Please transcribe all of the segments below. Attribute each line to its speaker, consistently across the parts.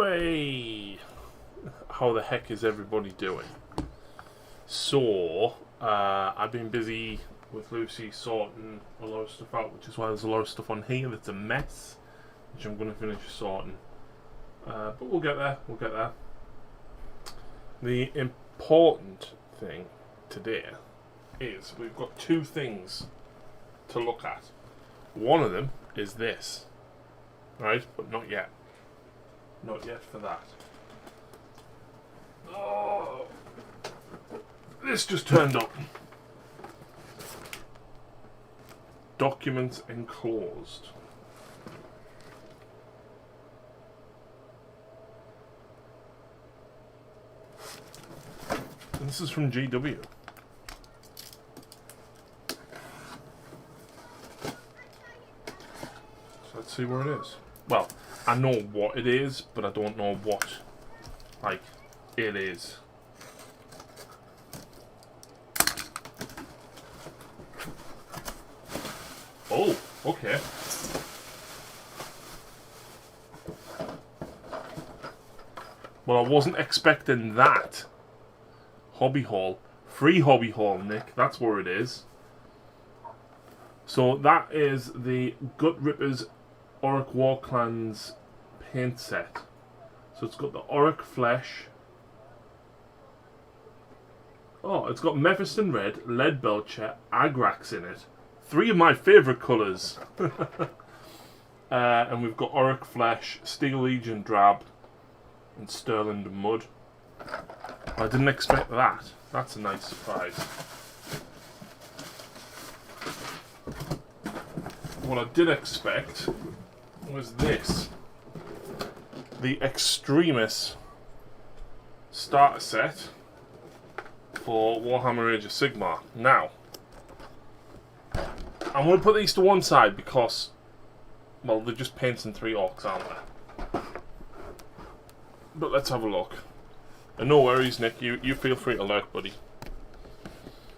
Speaker 1: Hey, how the heck is everybody doing? So, I've been busy with Lucy sorting a lot of stuff out, which is why there's a lot of stuff on here that's a mess, which I'm going to finish sorting. But we'll get there, The important thing today is we've got two things to look at. One of them is this, right? But not yet. Not yet for that. Oh, this just turned up. Documents enclosed. And this is from GW. So let's see where it is. Well, I know what it is, but I don't know what, like, it is. Oh, okay. Well, I wasn't expecting that. Hobby haul. Free hobby haul, Nick. That's where it is. So that is the Gut Rippers Ork War Clans paint set. So it's got the Ork flesh. Oh, it's got Mephiston Red, Leadbelcher, Agrax in it. Three of my favourite colours. And we've got Ork flesh, Steel Legion Drab, and Sterling Mud. I didn't expect that. That's a nice surprise. What I did expect was this. The Extremis starter set for Warhammer Age of Sigmar. Now, I'm going to put these to one side because, well, they're just paints and 3 orcs, aren't they? But let's have a look. And no worries, Nick, you feel free to lurk, buddy.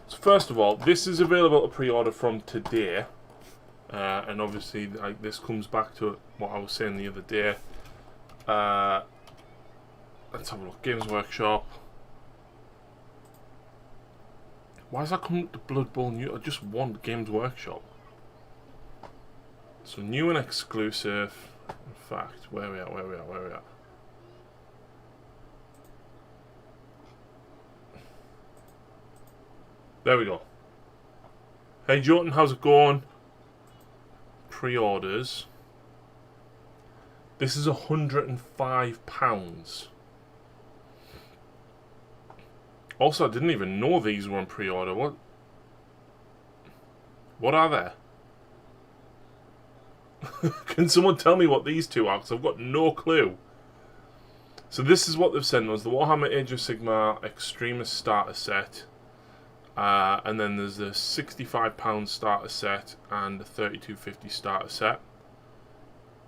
Speaker 1: So first of all, this is available to pre-order from today. And obviously, like, this comes back to what I was saying the other day. Let's have a look. Games Workshop. Why does that come to Blood Bowl new? I just want Games Workshop. So new and exclusive. In fact, where are we at? There we go. Hey Jordan, how's it going? Pre-orders. This is £105. Also, I didn't even know these were on pre-order. What are they? Can someone tell me what these two are? Because I've got no clue. So this is what they've sent us. The Warhammer Age of Sigmar Extremis starter set. And then there's a £65 starter set and a £32.50 starter set.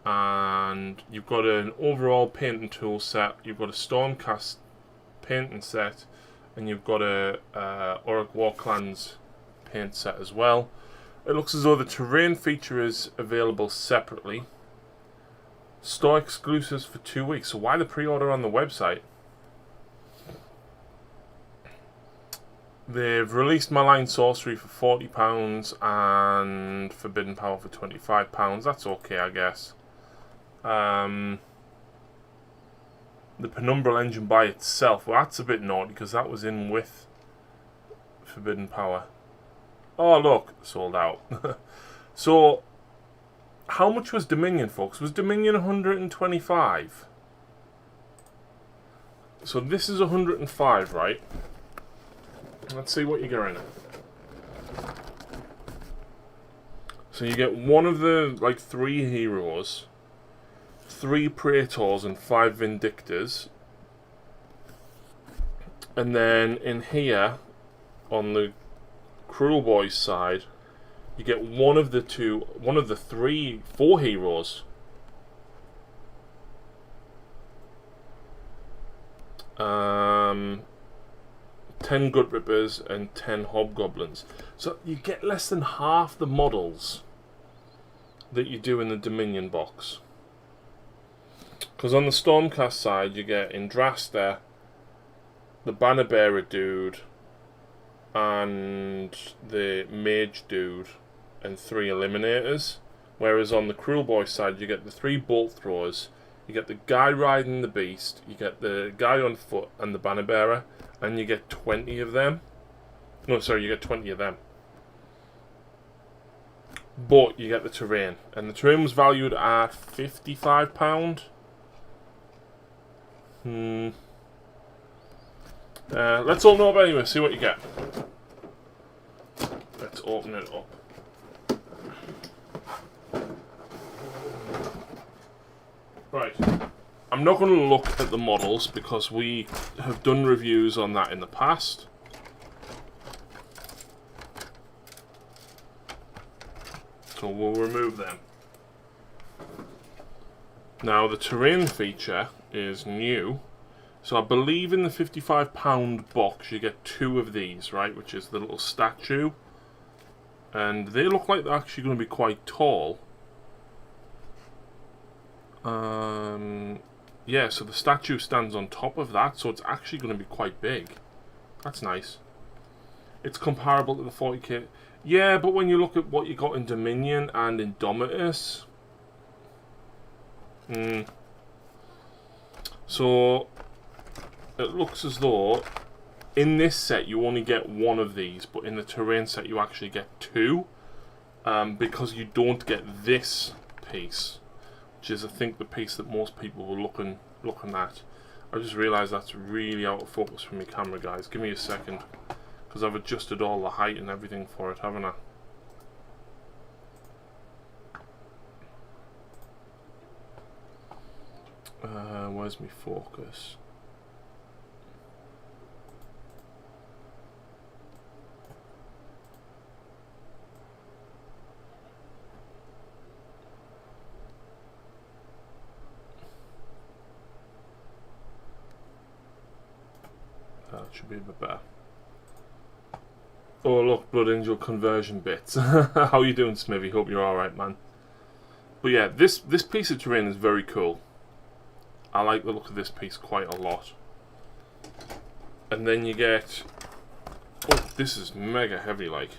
Speaker 1: And you've got an overall painting tool set. You've got a Stormcast painting set. And you've got a Ork War Clans paint set as well. It looks as though the terrain feature is available separately. Store exclusives for 2 weeks. So why the pre-order on the website? They've released Malign Sorcery for £40 and Forbidden Power for £25. That's okay, I guess. The Penumbral Engine by itself, well, that's a bit naughty because that was in with Forbidden Power. Oh, look, sold out. So, how much was Dominion, folks? Was Dominion 125? So this is 105, right? Let's see what you get in it. So you get one of the, like, 3 heroes, 3 Praetors and 5 Vindictors. And then in here, on the Cruel Boys side, you get one of the 4 heroes. 10 Gut Rippers and 10 Hobgoblins. So you get less than half the models that you do in the Dominion box. Because on the Stormcast side, you get Indrasta, the Banner Bearer dude, and the Mage dude, and 3 Eliminators. Whereas on the Cruel Boy side, you get the 3 Bolt Throwers, you get the guy riding the beast, you get the guy on foot, and the Banner Bearer, and you get 20 of them. No, sorry, you get 20 of them. But you get the terrain, and the terrain was valued at £55. Let's open it up anyway, see what you get. Let's open it up. Right, I'm not going to look at the models because we have done reviews on that in the past. So we'll remove them. Now the terrain feature is new. So I believe in the £55 box you get 2 of these, right? Which is the little statue. And they look like they're actually going to be quite tall. Yeah, so the statue stands on top of that, so it's actually going to be quite big. That's nice. It's comparable to the 40k. Yeah, but when you look at what you got in Dominion and in Domitus... So, it looks as though in this set you only get 1 of these, but in the terrain set you actually get 2. Because you don't get this piece, which is I think the piece that most people were looking at. I just realised that's really out of focus for my camera, guys. Give me a second, because I've adjusted all the height and everything for it, haven't I? Where's my focus? That should be a bit better. Oh look, Blood Angel conversion bits. How you doing, Smithy? Hope you're alright, man. But yeah, this piece of terrain is very cool. I like the look of this piece quite a lot. And then you get... Oh, this is mega heavy, like.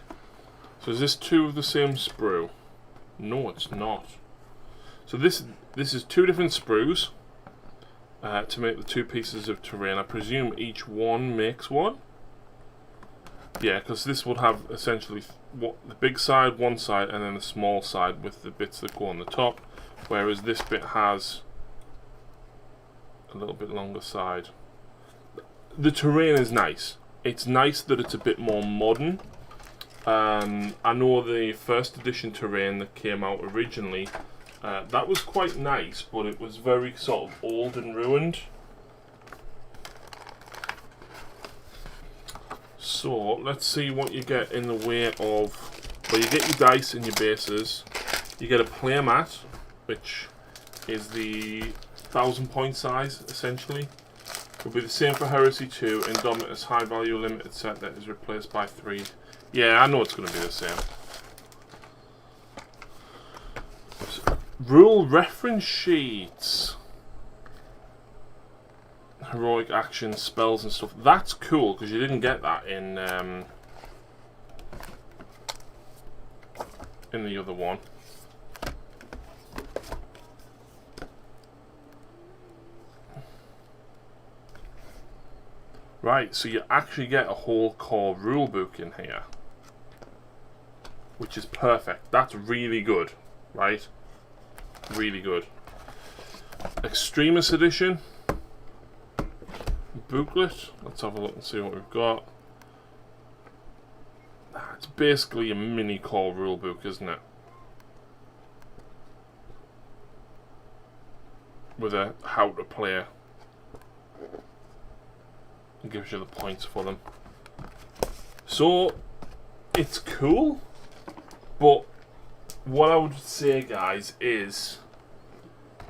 Speaker 1: So is this 2 of the same sprue? No, it's not. So this is 2 different sprues to make the 2 pieces of terrain. I presume each one makes 1. Yeah, because this would have essentially the big side, one side, and then the small side with the bits that go on the top. Whereas this bit has a little bit longer side. The terrain is nice. It's nice that it's a bit more modern. I know the first edition terrain that came out originally, that was quite nice, but it was very sort of old and ruined. So let's see what you get in the way of... Well, you get your dice and your bases. You get a player mat, which is the 1,000-point size, essentially. Will be the same for Heresy 2, Indomitus High Value Limited set that is replaced by 3. Yeah, I know it's going to be the same. Rule reference sheets. Heroic actions, spells and stuff. That's cool, because you didn't get that in the other one. Right, so you actually get a whole core rulebook in here, which is perfect. That's really good, right? Really good. Extremis edition booklet. Let's have a look and see what we've got. It's basically a mini core rulebook, isn't it? With a how to play. It gives you the points for them. So it's cool, but what I would say, guys, is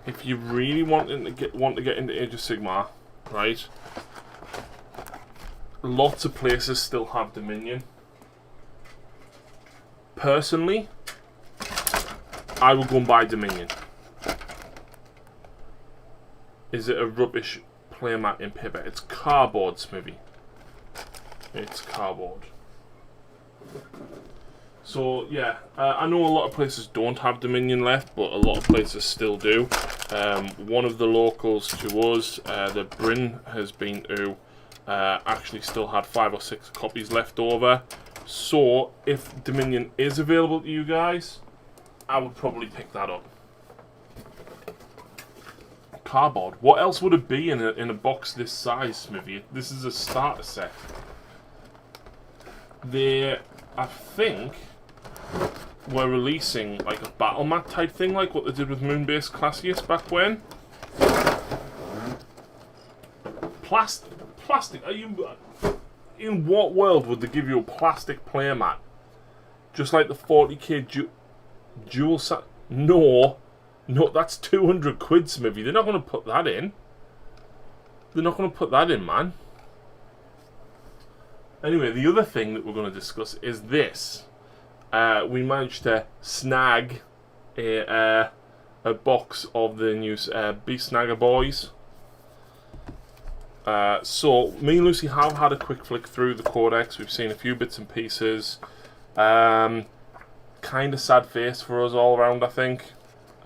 Speaker 1: if you really want to get into Age of Sigmar, right? Lots of places still have Dominion. Personally, I would go and buy Dominion. is it a rubbish playmat in paper? It's cardboard, Smithy. It's cardboard. So yeah, I know a lot of places don't have Dominion left, but a lot of places still do. One of the locals to us, the Bryn, has been to actually still had 5 or 6 copies left over. So if Dominion is available to you guys, I would probably pick that up. Cardboard. What else would it be in a box this size, Smithy? This is a starter set. They, I think, were releasing like a battle mat type thing, like what they did with Moonbase Classius back when. Plastic. Are you? In what world would they give you a plastic playmat? Just like the 40k dual set? No, that's 200 quid, Smithy. They're not going to put that in. They're not going to put that in, man. Anyway, the other thing that we're going to discuss is this. We managed to snag a box of the new Beast Snagger Boys. So, me and Lucy have had a quick flick through the Codex. We've seen a few bits and pieces. Kind of sad face for us all around, I think.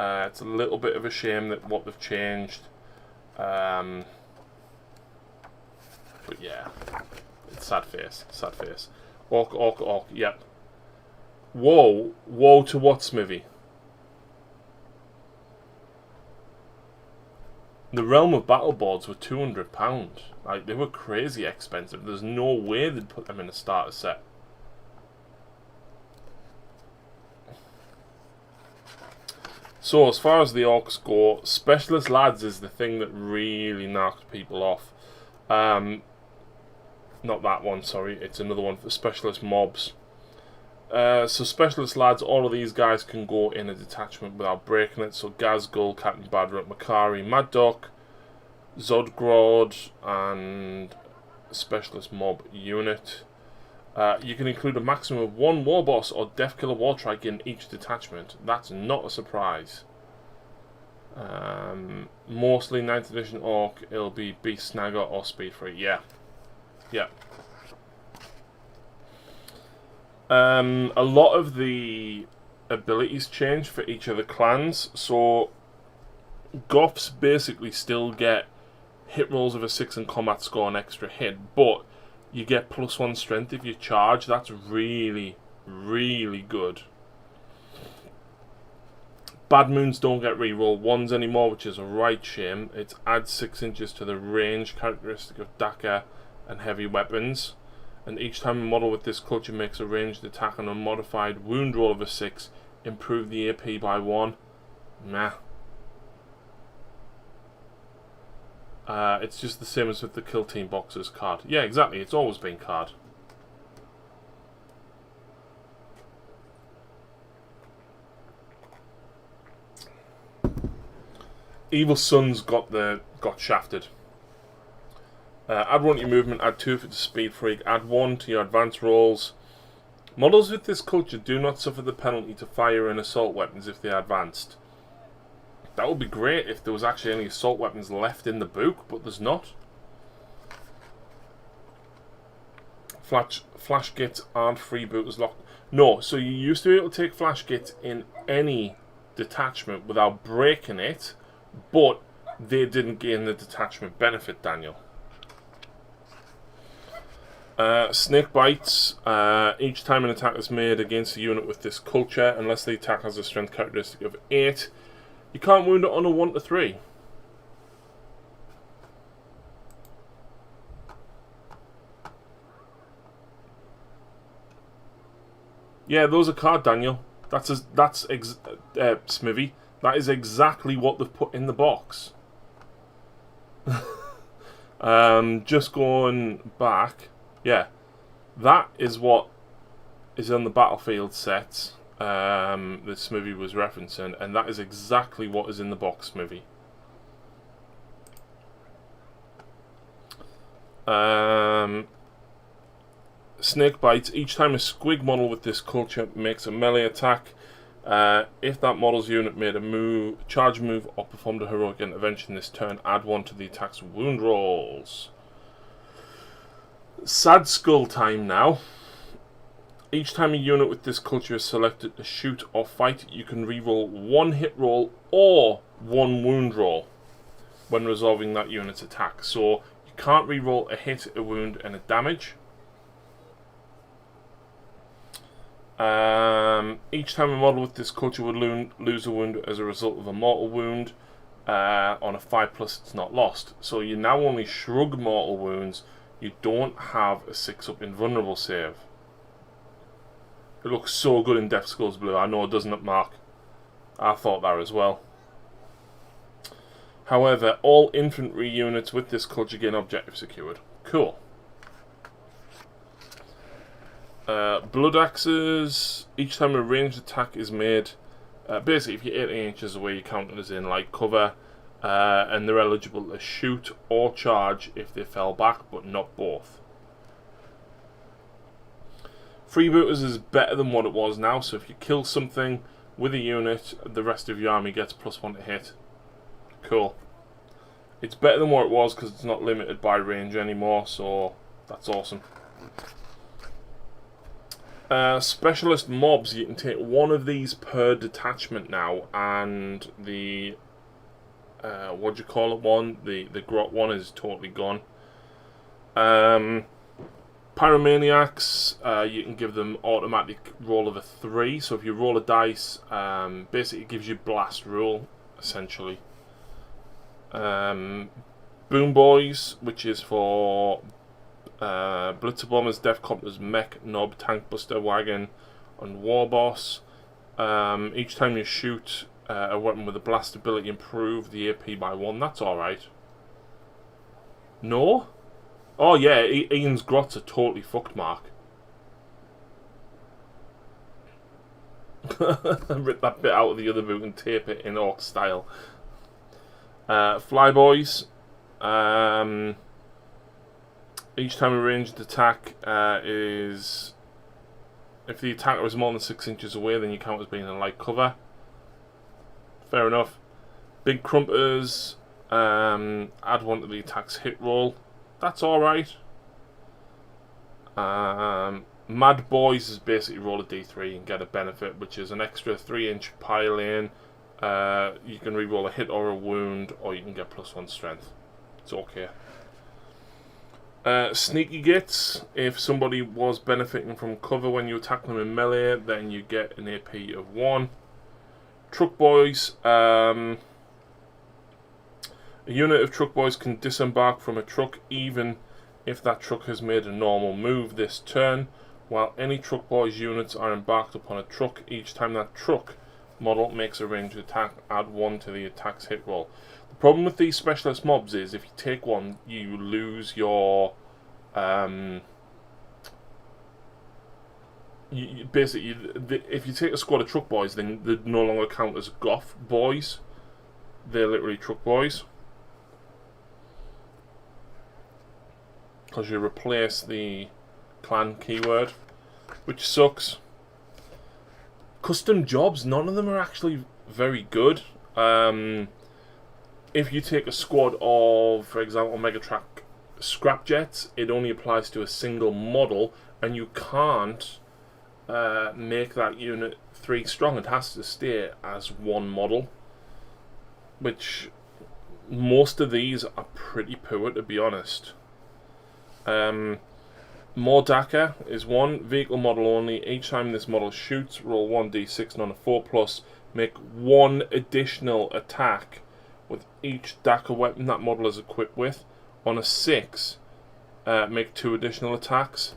Speaker 1: It's a little bit of a shame that what they've changed. But yeah, it's sad face. Ork, yep. Woe to what, Smithy? The Realm of Battle boards were £200. Like, they were crazy expensive. There's no way they'd put them in a starter set. So, as far as the orcs go, Specialist Lads is the thing that really knocked people off. Not that one, sorry. It's another one for Specialist Mobs. So Specialist Lads, all of these guys can go in a detachment without breaking it. So Gazgul, Captain Badrat, Makari, Mad Doc, Zodgrod, and Specialist Mob unit. You can include a maximum of 1 War Boss or Deathkiller Wartrike in each detachment. That's not a surprise. Mostly 9th edition Orc, it'll be Beast Snagger or Speed Free. Yeah. A lot of the abilities change for each of the clans. So Goths basically still get hit rolls of a 6 and combat score and extra hit, but you get +1 strength if you charge. That's really, really good. Bad Moons don't get reroll 1s anymore, which is a right shame. It adds 6 inches to the range characteristic of Daka and heavy weapons. And each time a model with this culture makes a ranged attack on a modified wound roll of a 6, improve the AP by 1. Nah. It's just the same as with the Kill Team Boxers card. Yeah, exactly. It's always been card. Evil Sons got shafted. Add 1 to your movement, add 2 to Speed Freak, add 1 to your advanced rolls. Models with this culture do not suffer the penalty to fire in assault weapons if they are advanced. That would be great if there was actually any assault weapons left in the book, but there's not. Flash gates aren't freebooters locked. No, so you used to be able to take flash gates in any detachment without breaking it, but they didn't gain the detachment benefit, Daniel. Snake bites. Each time an attack is made against a unit with this culture, unless the attack has a strength characteristic of 8, you can't wound it on a 1 to 3. Yeah, those are card, Daniel. Smithy. That is exactly what they've put in the box. Just going back. Yeah, that is what is on the Battlefield set that Smithy was referencing, and that is exactly what is in the box, Smithy. Snake bites. Each time a squig model with this culture makes a melee attack, If that model's unit made a move, charge move, or performed a heroic intervention this turn, add 1 to the attack's wound rolls. Sad skull time now. Each time a unit with this culture is selected to shoot or fight, you can reroll 1 hit roll or 1 wound roll when resolving that unit's attack. So you can't reroll a hit, a wound, and a damage. Each time a model with this culture would lose a wound as a result of a mortal wound, on a 5+, it's not lost. So you now only shrug mortal wounds. You don't have a 6-up invulnerable save. It looks so good in Death Skulls Blue. I know, doesn't it, Mark? I thought that as well. However, all infantry units with this culture gain objective secured. Cool. Blood axes. Each time a ranged attack is made, basically if you're 18 inches away, you count it as in light cover, and they're eligible to shoot or charge if they fell back, but not both. Freebooters is better than what it was now, so if you kill something with a unit, the rest of your army gets +1 to hit. Cool. It's better than what it was because it's not limited by range anymore, so that's awesome. Specialist mobs, you can take 1 of these per detachment now, and the what do you call it one? The grot one is totally gone. Pyromaniacs, you can give them automatic roll of a 3, so if you roll a dice, basically it gives you blast rule, essentially. Boom Boys, which is for Blitzer Bombers, Def Copters, Mech, Nob, Tank Buster, Wagon, and War Boss. Each time you shoot a weapon with a blast ability, improve the AP by 1. That's alright. No? Oh yeah, Ian's grots are totally fucked, Mark. Rip that bit out of the other boot and tape it in Ork style. Flyboys. Each time a ranged attack is... If the attacker is more than 6 inches away, then you count as being in light cover. Fair enough. Big Crumpers. Add 1 to the attack's hit roll. That's alright. Mad Boys is basically roll a d3 and get a benefit, which is an extra 3-inch pile in. You can reroll a hit or a wound, or you can get +1 strength. It's okay. Sneaky Gits. If somebody was benefiting from cover when you attack them in melee, then you get an AP of 1. Truck Boys. A unit of truck boys can disembark from a truck even if that truck has made a normal move this turn. While any truck boys units are embarked upon a truck, each time that truck model makes a ranged attack, add 1 to the attack's hit roll. The problem with these specialist mobs is if you take 1, you lose your... basically, if you take a squad of truck boys, then they no longer count as goth boys. They're literally truck boys. Because you replace the clan keyword, which sucks. Custom jobs, none of them are actually very good. If you take a squad of, for example, Megatrack Scrapjets, it only applies to a single model, and you can't make that unit 3 strong. It has to stay as 1 model, which most of these are pretty poor, to be honest. Mordaka is 1 vehicle model only. Each time this model shoots, roll 1d6 and on a 4+, make 1 additional attack with each Daka weapon that model is equipped with. On a 6, make 2 additional attacks.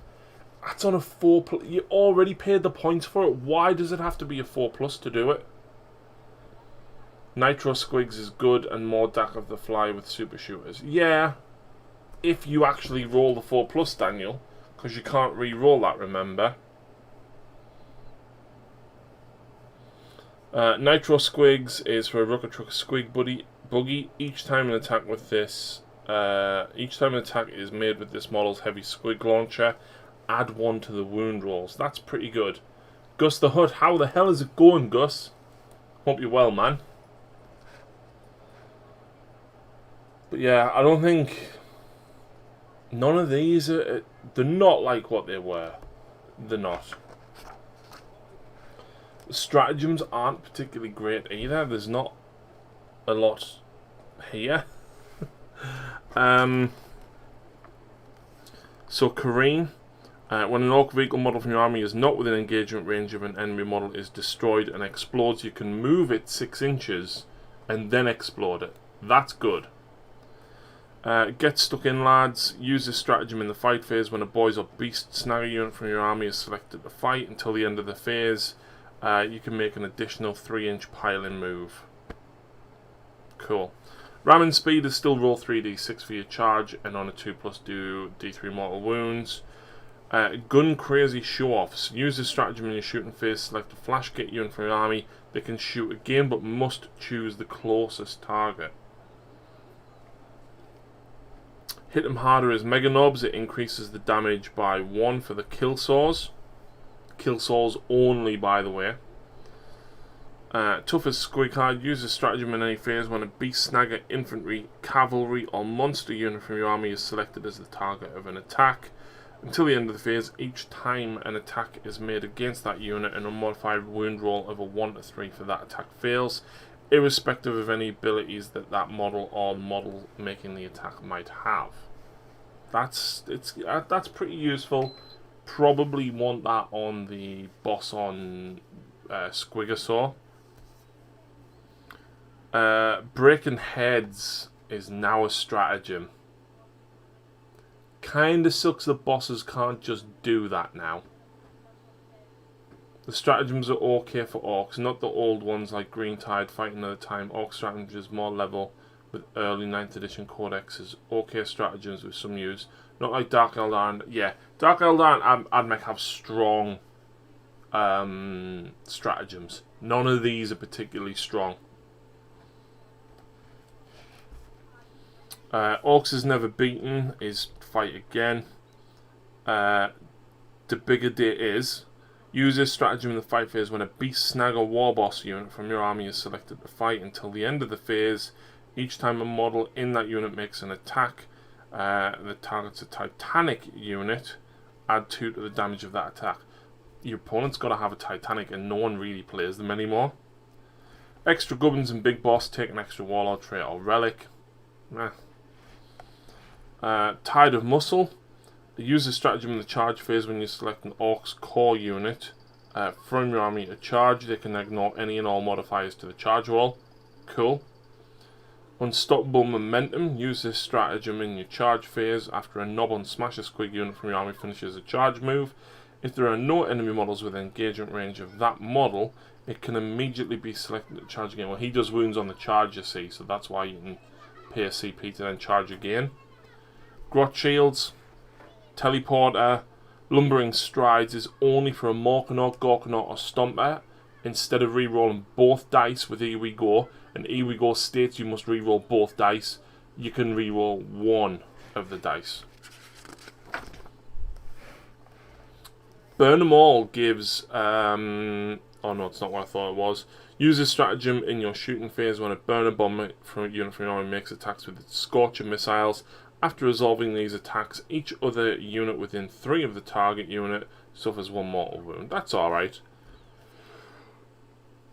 Speaker 1: That's on a 4+. You already paid the points for it. Why does it have to be a 4+ to do it? Nitro Squigs is good, and Mordaka of the Fly with super shooters. Yeah. If you actually roll the 4+, Daniel, because you can't re-roll that, remember. Nitro Squigs is for a Rocket Truck Squig Buggy. Each time an attack with this, each time an attack is made with this model's heavy squig launcher, add 1 to the wound rolls. That's pretty good. Gus the Hut, how the hell is it going, Gus? Hope you're well, man. But yeah, I don't think... None of these are... They're not like what they were. They're not. The stratagems aren't particularly great either. There's not a lot here. So Kareen, when an Ork vehicle model from your army is not within engagement range of an enemy model is destroyed and explodes, you can move it 6 inches and then explode it. That's good. Get stuck in, lads. Use this stratagem in the fight phase when a boys or beast snagger unit from your army is selected to fight. Until the end of the phase, you can make an additional 3-inch pile-in move. Cool. Ramming speed is still roll 3d6 for your charge, and on a 2+ do d3 mortal wounds. Gun crazy show-offs. Use this stratagem in your shooting phase. Select a flash kit unit from your army. They can shoot again, but must choose the closest target. Hit them harder as Mega Knobs. It increases the damage by 1 for the kill saws. Kill saws only, by the way. Tough as Squig Hard. Use this stratagem in any phase when a beast, snagger, infantry, cavalry, or monster unit from your army is selected as the target of an attack. Until the end of the phase, each time an attack is made against that unit, an unmodified wound roll of a 1 to 3 for that attack fails, irrespective of any abilities that model or model making the attack might have. That's pretty useful. Probably want that on the boss on Squigosaur. Breaking heads is now a stratagem. Kinda sucks that bosses can't just do that now. The stratagems are okay for orcs, not the old ones like Green Tide, Fight Another Time. Orc stratagems more level with early 9th edition codexes. Okay stratagems with some use. Not like Dark Eldar. Yeah, Dark Eldar I'd make have strong stratagems. None of these are particularly strong. Orcs is never beaten is fight again. The bigger day is use this stratagem in the fight phase when a beast, snag, or war boss unit from your army is selected to fight. Until the end of the phase, each time a model in that unit makes an attack that targets a Titanic unit, add 2 to the damage of that attack. Your opponent's got to have a Titanic and no one really plays them anymore. Extra gubbins and big boss take an extra warlord trait or relic. Tide of Muscle. Use the stratagem in the charge phase when you select an Ork's core unit from your army to charge. They can ignore any and all modifiers to the charge roll. Cool. Unstoppable Momentum. Use this stratagem in your charge phase after a knob on Smash a Squig unit from your army finishes a charge move. If there are no enemy models within engagement range of that model, it can immediately be selected to charge again. Well, he does wounds on the charge, you see, so that's why you can pay a CP to then charge again. Grot Shields. Teleporter. Lumbering Strides is only for a Morkanaut, Gorkanaut, or Stomper. Instead of re-rolling both dice with Here We Go, and Here We Go states you must re-roll both dice, you can re-roll one of the dice. Burn Them All gives... oh no, it's not what I thought it was. Use this stratagem in your shooting phase when a burner bomb from a unit from your army makes attacks with its Scorcher missiles. After resolving these attacks, each other unit within 3 of the target unit suffers 1 mortal wound. That's alright.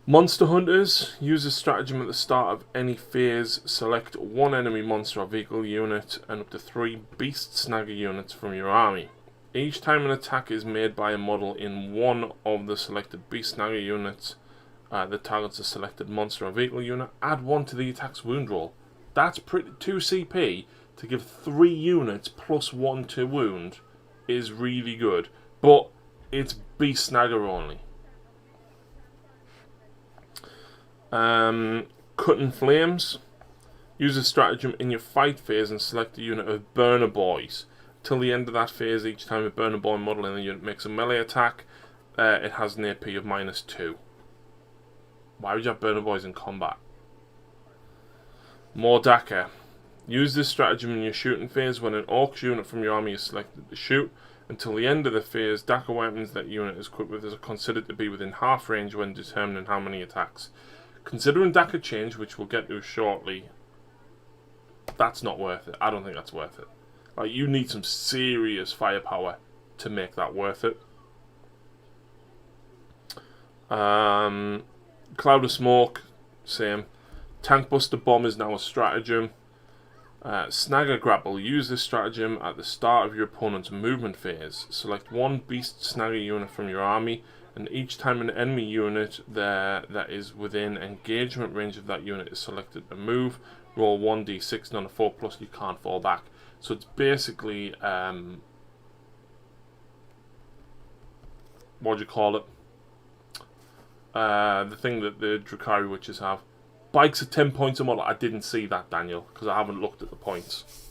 Speaker 1: Monster Hunters. Use this stratagem at the start of any phase. Select 1 enemy monster or vehicle unit and up to 3 beast snagger units from your army. Each time an attack is made by a model in one of the selected beast snagger units that targets a selected monster or vehicle unit, add 1 to the attack's wound roll. That's pretty 2 CP. To give 3 units plus 1 to wound is really good, but it's beast snagger only. Cutting Flames. Use a stratagem in your fight phase and select a unit of Burner Boys. Till the end of that phase, each time a Burner Boy model in the unit makes a melee attack, it has an AP of -2. Why would you have Burner Boys in combat? Mordaka. Use this stratagem in your shooting phase when an Orcs unit from your army is selected to shoot. Until the end of the phase, Daka weapons that unit is equipped with are considered to be within half range when determining how many attacks. Considering Daka change, which we'll get to shortly, that's not worth it. I don't think that's worth it. Like, you need some serious firepower to make that worth it. Cloud of Smoke, same. Tank Buster Bomb is now a stratagem. Snagger Grapple. Use this stratagem at the start of your opponent's movement phase. Select one Beast Snagger unit from your army, and each time an enemy unit that is within engagement range of that unit is selected to move, roll 1d6, and on a 4+, you can't fall back. So it's basically, what do you call it? The thing that the Drukhari Witches have. Bikes at 10 points a model. I didn't see that, Daniel, because I haven't looked at the points.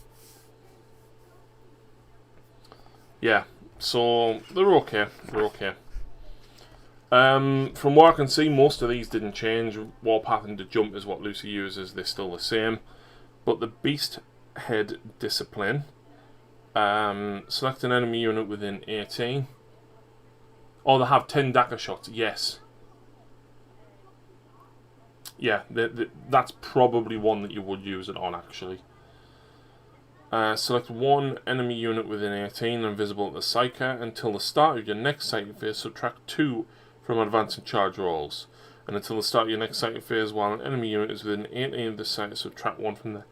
Speaker 1: Yeah, so they're okay. They're okay. From what I can see, most of these didn't change. Warpath and the Jump is what Lucy uses. They're still the same. But the Beast Head Discipline. Select an enemy unit within 18. Oh, they have 10 dagger shots. Yes. Yeah, that's probably one that you would use it on, actually. Select one enemy unit within 18 and visible at the Psyker. Until the start of your next sighting phase, subtract 2 from advancing charge rolls. And until the start of your next sighting phase, while an enemy unit is within 18 of the Psyker, subtract 1 from the...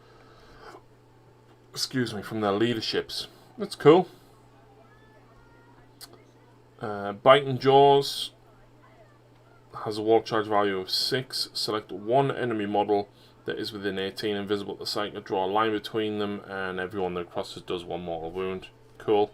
Speaker 1: from their leaderships. That's cool. Biting Jaws has a walk charge value of 6. Select one enemy model that is within 18 and visible at the site. Draw a line between them, and everyone that crosses does 1 mortal wound. Cool.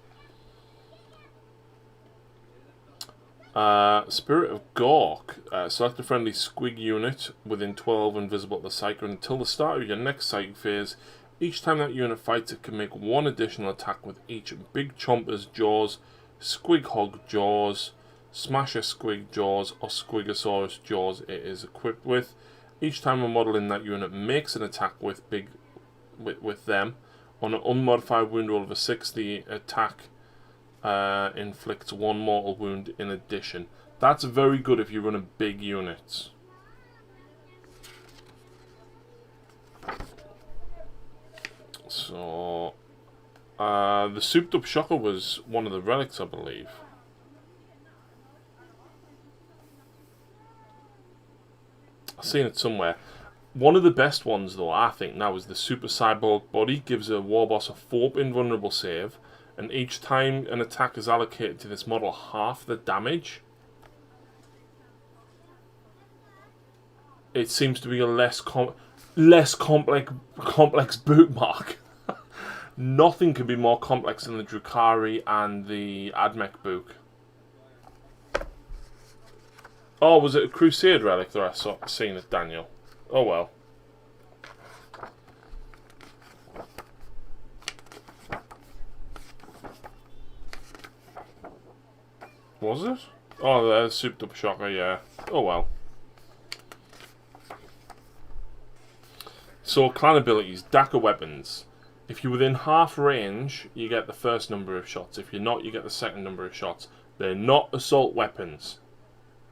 Speaker 1: Spirit of Gork. Select a friendly squig unit within 12 and visible at the site. Until the start of your next sighting phase, each time that unit fights, it can make 1 additional attack with each Big Chomper's Jaws, Squig Hog Jaws, Smasher Squig Jaws, or Squigosaurus Jaws it is equipped with. Each time a model in that unit makes an attack with them, on an unmodified wound roll of a 6, the attack inflicts 1 mortal wound in addition. That's very good if you're running big units. So, the Souped Up Shocker was one of the relics, I believe. I've seen it somewhere. One of the best ones, though, I think now, is the Super Cyborg Body. Gives a war boss a 4 invulnerable save, and each time an attack is allocated to this model, half the damage. It seems to be a less complex bookmark. Nothing could be more complex than the Drukhari and the Admech book. Oh, was it a Crusade relic that I seen it, Daniel? Oh well. Was it? Oh, the Souped Up Shocker, yeah. Oh well. So, clan abilities. Daka weapons. If you're within half range, you get the first number of shots. If you're not, you get the second number of shots. They're not assault weapons,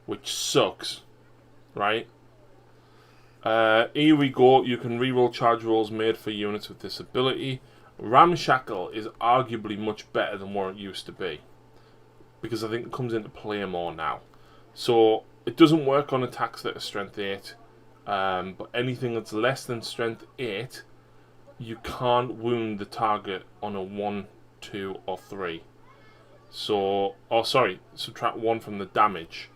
Speaker 1: which sucks, right? Here we go. You can reroll charge rolls made for units with this ability. Ramshackle is arguably much better than what it used to be, because I think it comes into play more now. So it doesn't work on attacks that are strength 8, but anything that's less than strength 8, you can't wound the target on a 1, 2, or 3. So, oh sorry, subtract 1 from the damage.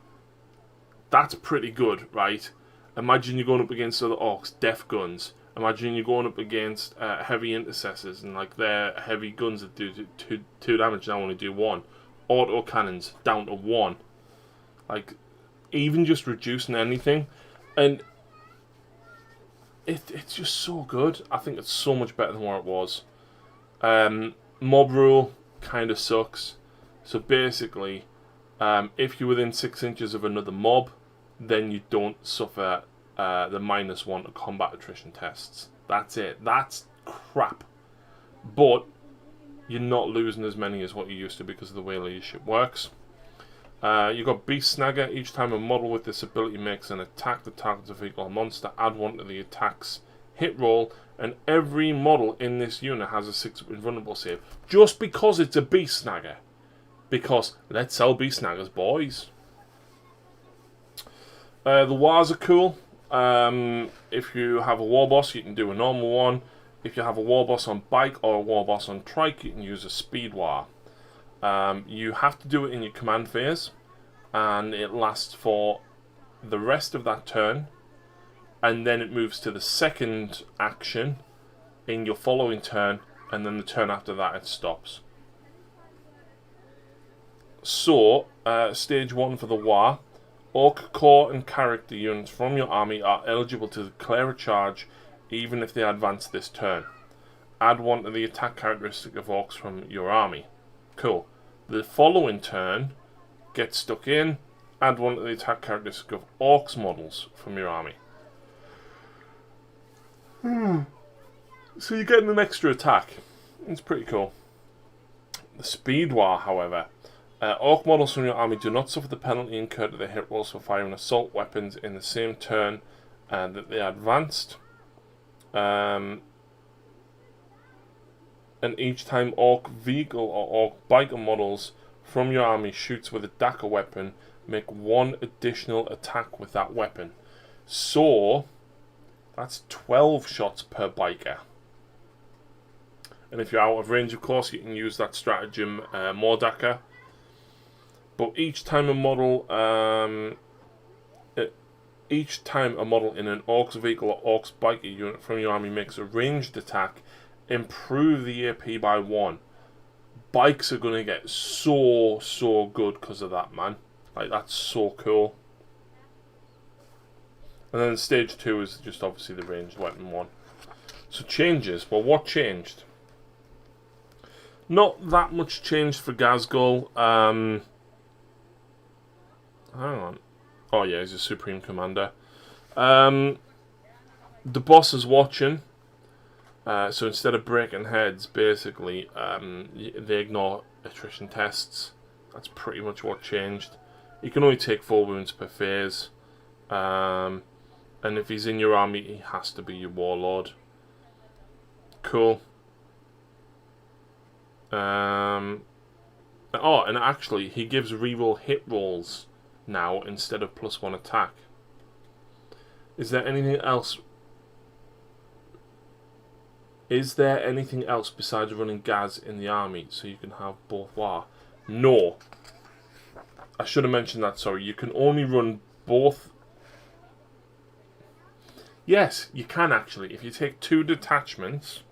Speaker 1: That's pretty good, right? Imagine you're going up against other orcs, death guns. Imagine you're going up against heavy intercessors, and like their heavy guns that do 2 damage now only do 1. Auto cannons down to 1. Like, even just reducing anything, and it's just so good. I think it's so much better than what it was. Mob rule kind of sucks. So basically, if you're within 6 inches of another mob, then you don't suffer the -1 to combat attrition tests. That's it. That's crap. But you're not losing as many as what you used to because of the way leadership works. You've got Beast Snagger. Each time a model with this ability makes an attack that targets a vehicle or monster, add 1 to the attack's hit roll, and every model in this unit has a 6 invulnerable save. Just because it's a Beast Snagger. Because let's sell Beast Snaggers, boys. The wars are cool. If you have a war boss, you can do a normal one. If you have a war boss on bike or a war boss on trike, you can use a speed war. You have to do it in your command phase, and it lasts for the rest of that turn, and then it moves to the second action in your following turn, and then the turn after that it stops. So, stage 1 for the war. Ork core and character units from your army are eligible to declare a charge even if they advance this turn. Add 1 to the attack characteristic of orcs from your army. Cool. The following turn, get stuck in, add 1 to the attack characteristic of orcs models from your army. So you're getting an extra attack. It's pretty cool. The speed war, however. Orc models from your army do not suffer the penalty incurred to their hit rolls for firing assault weapons in the same turn that they advanced. And each time Orc vehicle or Orc biker models from your army shoots with a dagger weapon, make 1 additional attack with that weapon. So, that's 12 shots per biker. And if you're out of range, of course, you can use that stratagem, Mordaka. But each time a model in an Orcs vehicle or Orcs biker unit from your army makes a ranged attack, improve the AP by 1. Bikes are going to get so good because of that, man. Like, that's so cool. And then stage 2 is just obviously the ranged weapon one. So changes. Well, what changed? Not that much changed for Ghazghkull. Hang on. Oh yeah, he's a Supreme Commander. The boss is watching. So instead of breaking heads, basically, they ignore attrition tests. That's pretty much what changed. You can only take 4 wounds per phase. And if he's in your army, he has to be your warlord. Cool. Oh, and actually, he gives reroll hit rolls now instead of +1 attack. Is there anything else? Is there anything else besides running Gaz in the army so you can have both war? No. I should have mentioned that, sorry. You can only run both. Yes, you can actually. If you take 2 detachments.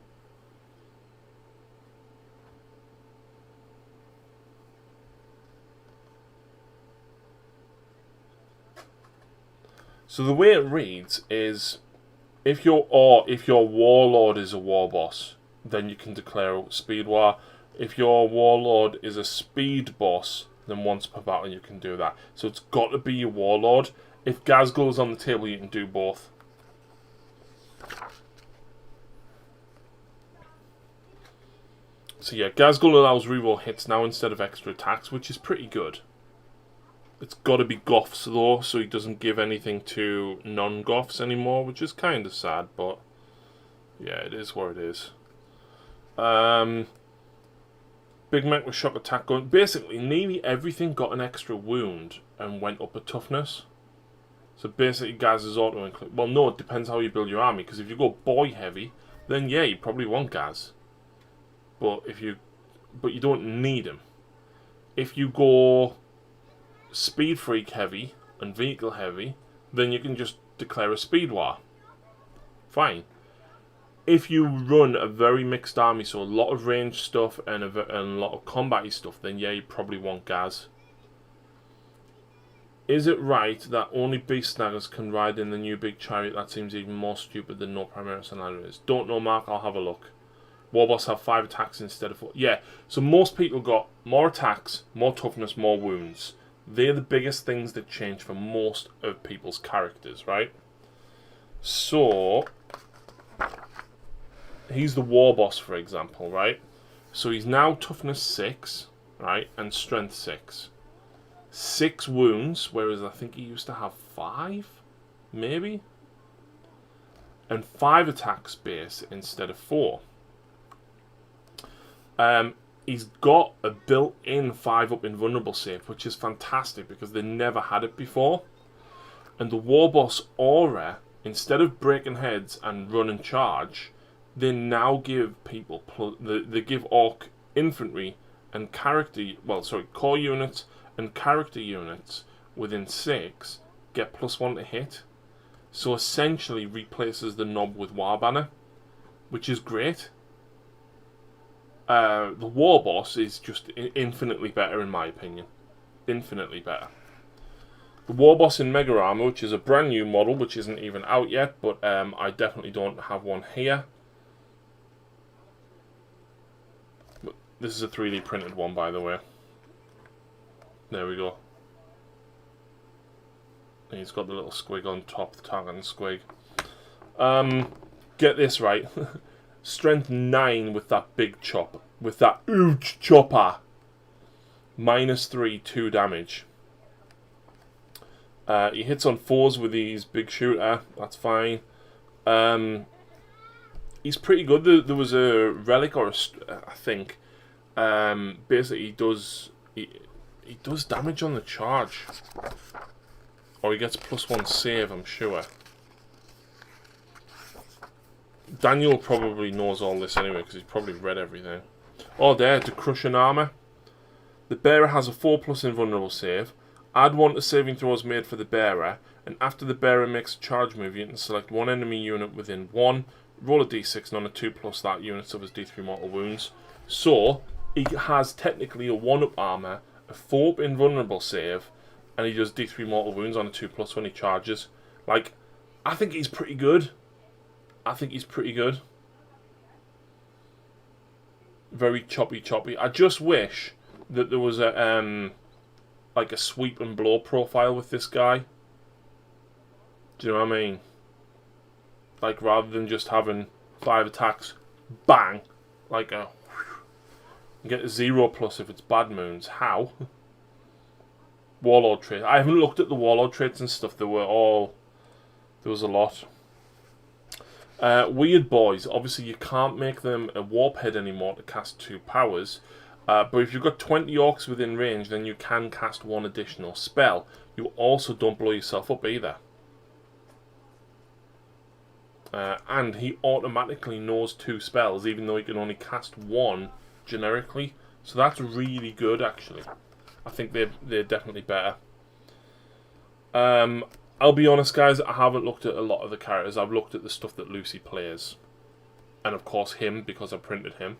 Speaker 1: So the way it reads is, if your warlord is a war boss, then you can declare a speed war. If your warlord is a speed boss, then once per battle you can do that. So it's got to be your warlord. If Ghazghkull is on the table, you can do both. So yeah, Ghazghkull allows reroll hits now instead of extra attacks, which is pretty good. It's got to be Goths though, so he doesn't give anything to non-Goths anymore, which is kind of sad, but yeah, it is what it is. Big Mech with shock attack going. Basically, nearly everything got an extra wound and went up a toughness. So basically, Gaz is auto-include. Well, no, it depends how you build your army, because if you go boy heavy, then yeah, you probably want Gaz. But you don't need him. If you go speed freak heavy and vehicle heavy, then you can just declare a speed war. Fine. If you run a very mixed army, so a lot of ranged stuff and a lot of combat-y stuff, then yeah, you probably want Gaz. Is it right that only beast snaggers can ride in the new big chariot? That seems even more stupid than no Primaris and Allies. Don't know, Mark, I'll have a look. Warboss have 5 attacks instead of 4. Yeah, so most people got more attacks, more toughness, more wounds. They're the biggest things that change for most of people's characters, right? So, he's the war boss, for example, right? So he's now toughness 6, right, and strength 6. 6 wounds, whereas I think he used to have 5, maybe? And 5 attack space instead of 4. He's got a built-in 5-up invulnerable save, which is fantastic because they never had it before. And the War Boss aura, instead of breaking heads and run and charge, they now give people they give Ork infantry and core units and character units within 6 get +1 to hit. So essentially replaces the knob with Warbanner, which is great. The War Boss is just infinitely better in my opinion. Infinitely better. The War Boss in Mega Armor, which is a brand new model, which isn't even out yet, but I definitely don't have one here. But this is a 3D printed one, by the way. There we go. And he's got the little squig on top, the Targan squig. Get this right. Strength 9 with that big chop. With that huge chopper. -3, 2 damage. He hits on 4s with his big shooter. That's fine. He's pretty good. There was a relic, or I think. Basically, he does damage on the charge. Or he gets +1 save, I'm sure. Daniel probably knows all this anyway, because he's probably read everything. Oh, there, to crush an armor. The bearer has a 4+ invulnerable save. Add 1 to saving throws made for the bearer, and after the bearer makes a charge move, you can select one enemy unit within 1, roll a d6, and on a 2+, that unit suffers d3 mortal wounds. So, he has technically a 1-up armor, a 4-up invulnerable save, and he does d3 mortal wounds on a 2+ when he charges. Like, I think he's pretty good. Very choppy. I just wish that there was a like a sweep and blow profile with this guy. Do you know what I mean? Like, rather than just having 5 attacks, bang, like a and get a 0+ if it's bad moons. How? Warlord trait. I haven't looked at the Warlord traits and stuff. There was a lot. Weird boys. Obviously, you can't make them a warp head anymore to cast 2 powers. But if you've got 20 orcs within range, then you can cast 1 additional spell. You also don't blow yourself up either. And he automatically knows 2 spells, even though he can only cast 1 generically. So that's really good, actually. I think they're definitely better. I'll be honest, guys, I haven't looked at a lot of the characters. I've looked at the stuff that Lucy plays. And, of course, him, because I printed him.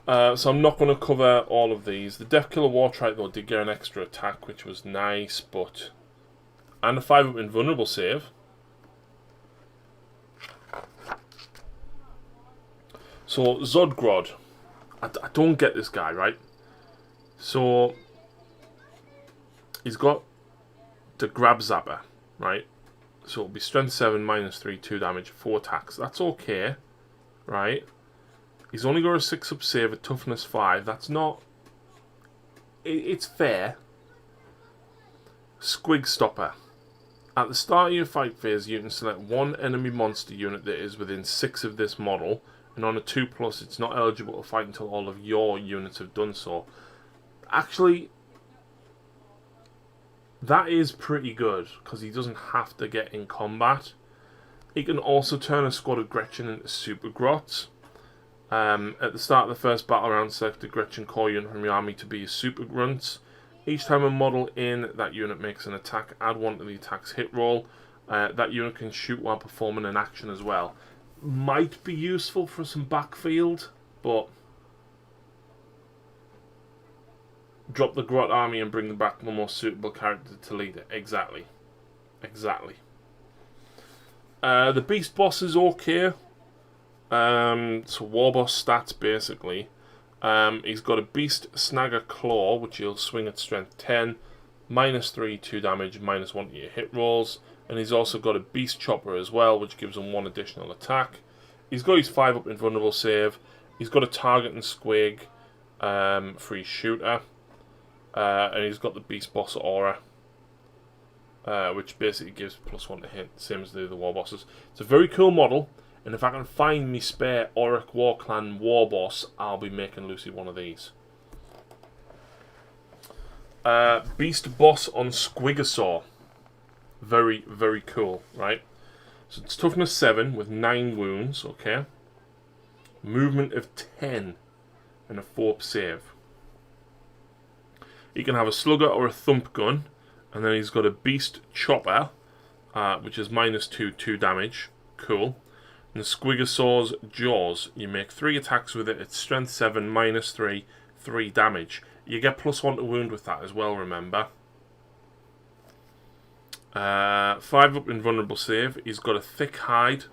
Speaker 1: So I'm not going to cover all of these. The Deathkiller Wartrite, though, did get an extra attack, which was nice, but... And a 5-up invulnerable save. So, Zodgrod. I don't get this guy, right? So, he's got the Grab Zapper, right? So it'll be Strength 7, -3, 2 damage, 4 attacks. That's okay, right? He's only got a 6-up save, a toughness 5. That's not... It's fair. Squig Stopper. At the start of your fight phase, you can select one enemy monster unit that is within 6 of this model, and on a 2+, it's not eligible to fight until all of your units have done so. Actually, that is pretty good, because he doesn't have to get in combat. He can also turn a squad of Gretchen into Super Grots. At the start of the first battle round, select a Gretchen core unit from your army to be a Super Grunts. Each time a model in that unit makes an attack, add 1 to the attack's hit roll. That unit can shoot while performing an action as well. Might be useful for some backfield, but... Drop the Grot army and bring back the more suitable character to lead it. Exactly. The Beast Boss is okay. So War Boss stats, basically. He's got a Beast Snagger Claw, which he'll swing at strength 10, -3, 2 damage, -1 to your hit rolls. And he's also got a Beast Chopper as well, which gives him 1 additional attack. He's got his 5-up invulnerable save. He's got a target and squig for his shooter. And he's got the Beast Boss aura. Which basically gives +1 to hit, same as the other war bosses. It's a very cool model, and if I can find me spare Ork War Clan war boss, I'll be making Lucy one of these. Beast Boss on Squigosaur. Very, very cool, right? So it's toughness 7 with 9 wounds, okay? Movement of 10 and a 4 save. He can have a slugger or a thump gun. And then he's got a Beast Chopper, which is -2, 2 damage. Cool. And the Squigosaur's Jaws. You make 3 attacks with it. It's strength 7, -3, 3 damage. You get +1 to wound with that as well, remember. 5 up invulnerable save. He's got a thick hide,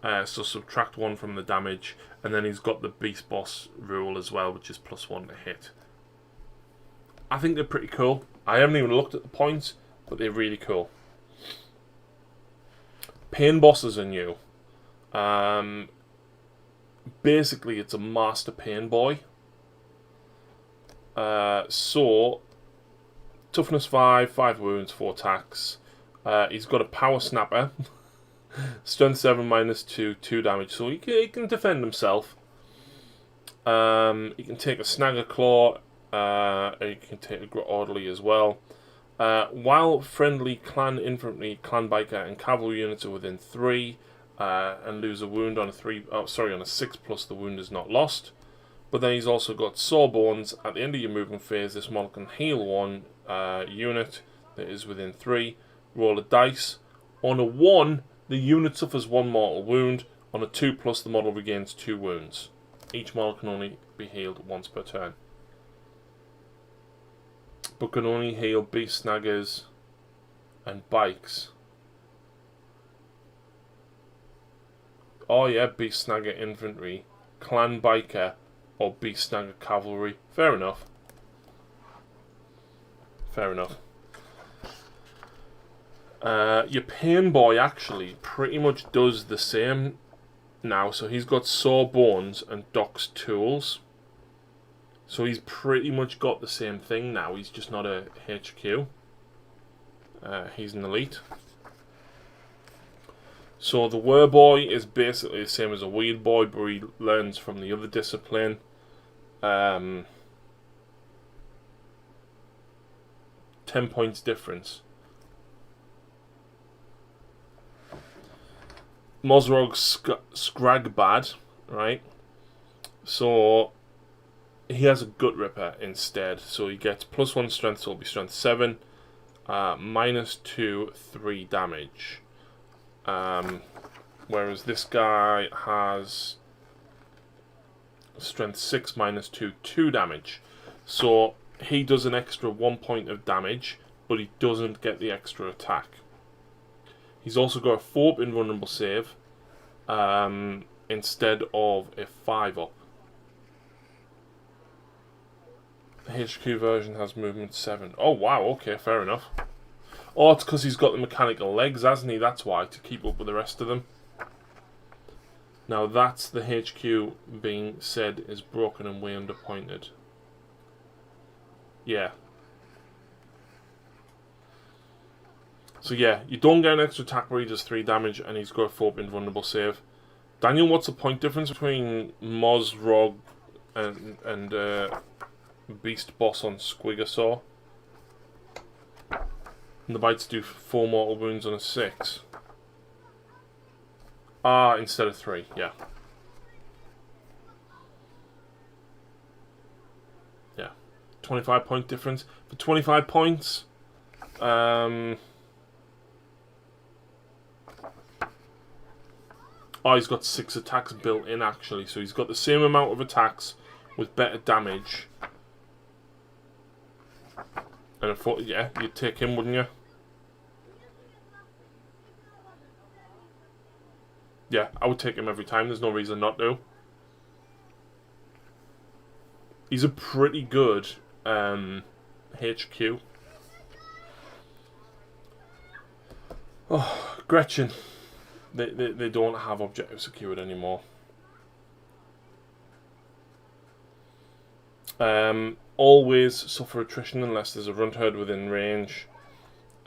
Speaker 1: so subtract 1 from the damage. And then he's got the Beast Boss rule as well, which is +1 to hit. I think they're pretty cool. I haven't even looked at the points, but they're really cool. Pain bosses are new. Basically, it's a master pain boy. So, toughness 5, 5 wounds, 4 attacks. He's got a power snapper. Strength 7, -2, 2 damage. So he can defend himself. He can take a snagger claw. And you can take a Grot Orderly as well. While friendly clan infantry, clan biker, and cavalry units are within 3, and lose a wound on a 6+, the wound is not lost. But then he's also got Sawbones. At the end of your movement phase, this model can heal 1 unit that is within 3. Roll a dice. On a 1, the unit suffers 1 mortal wound. On a 2+, the model regains 2 wounds. Each model can only be healed once per turn, but can only heal Beast Snaggers and Bikes. Oh yeah, Beast Snagger Infantry, Clan Biker, or Beast Snagger Cavalry. Fair enough. Fair enough. Your Pain Boy actually pretty much does the same now. So he's got Sawbones and Doc's Tools. So he's pretty much got the same thing now. He's just not a HQ. He's an elite. So the Wereboy is basically the same as a Weird Boy, but he learns from the other discipline. 10 points difference. Mozrog Scragbad, right? So he has a Gut Ripper instead, so he gets +1 strength, so it'll be strength 7, -2, 3 damage. Whereas this guy has strength 6, -2, 2 damage. So he does an extra 1 point of damage, but he doesn't get the extra attack. He's also got a 4 invulnerable save, instead of a 5 up. The HQ version has movement 7. Oh wow, okay, fair enough. Oh, it's because he's got the mechanical legs, hasn't he? That's why, to keep up with the rest of them. Now that's the HQ being said is broken and way underpointed. Yeah. So yeah, you don't get an extra attack where he does 3 damage and he's got a 4 invulnerable save. Daniel, what's the point difference between Mozrog and Beast Boss on Squigosaur? And the bites do 4 mortal wounds on a 6. Instead of 3, yeah. Yeah. 25 point difference. For 25 points, he's got 6 attacks built in actually, so he's got the same amount of attacks with better damage. And I thought, yeah, you'd take him, wouldn't you? Yeah, I would take him every time. There's no reason not to. He's a pretty good HQ. Oh, Gretchen. They don't have objective secured anymore. Always suffer attrition unless there's a runt herd within range.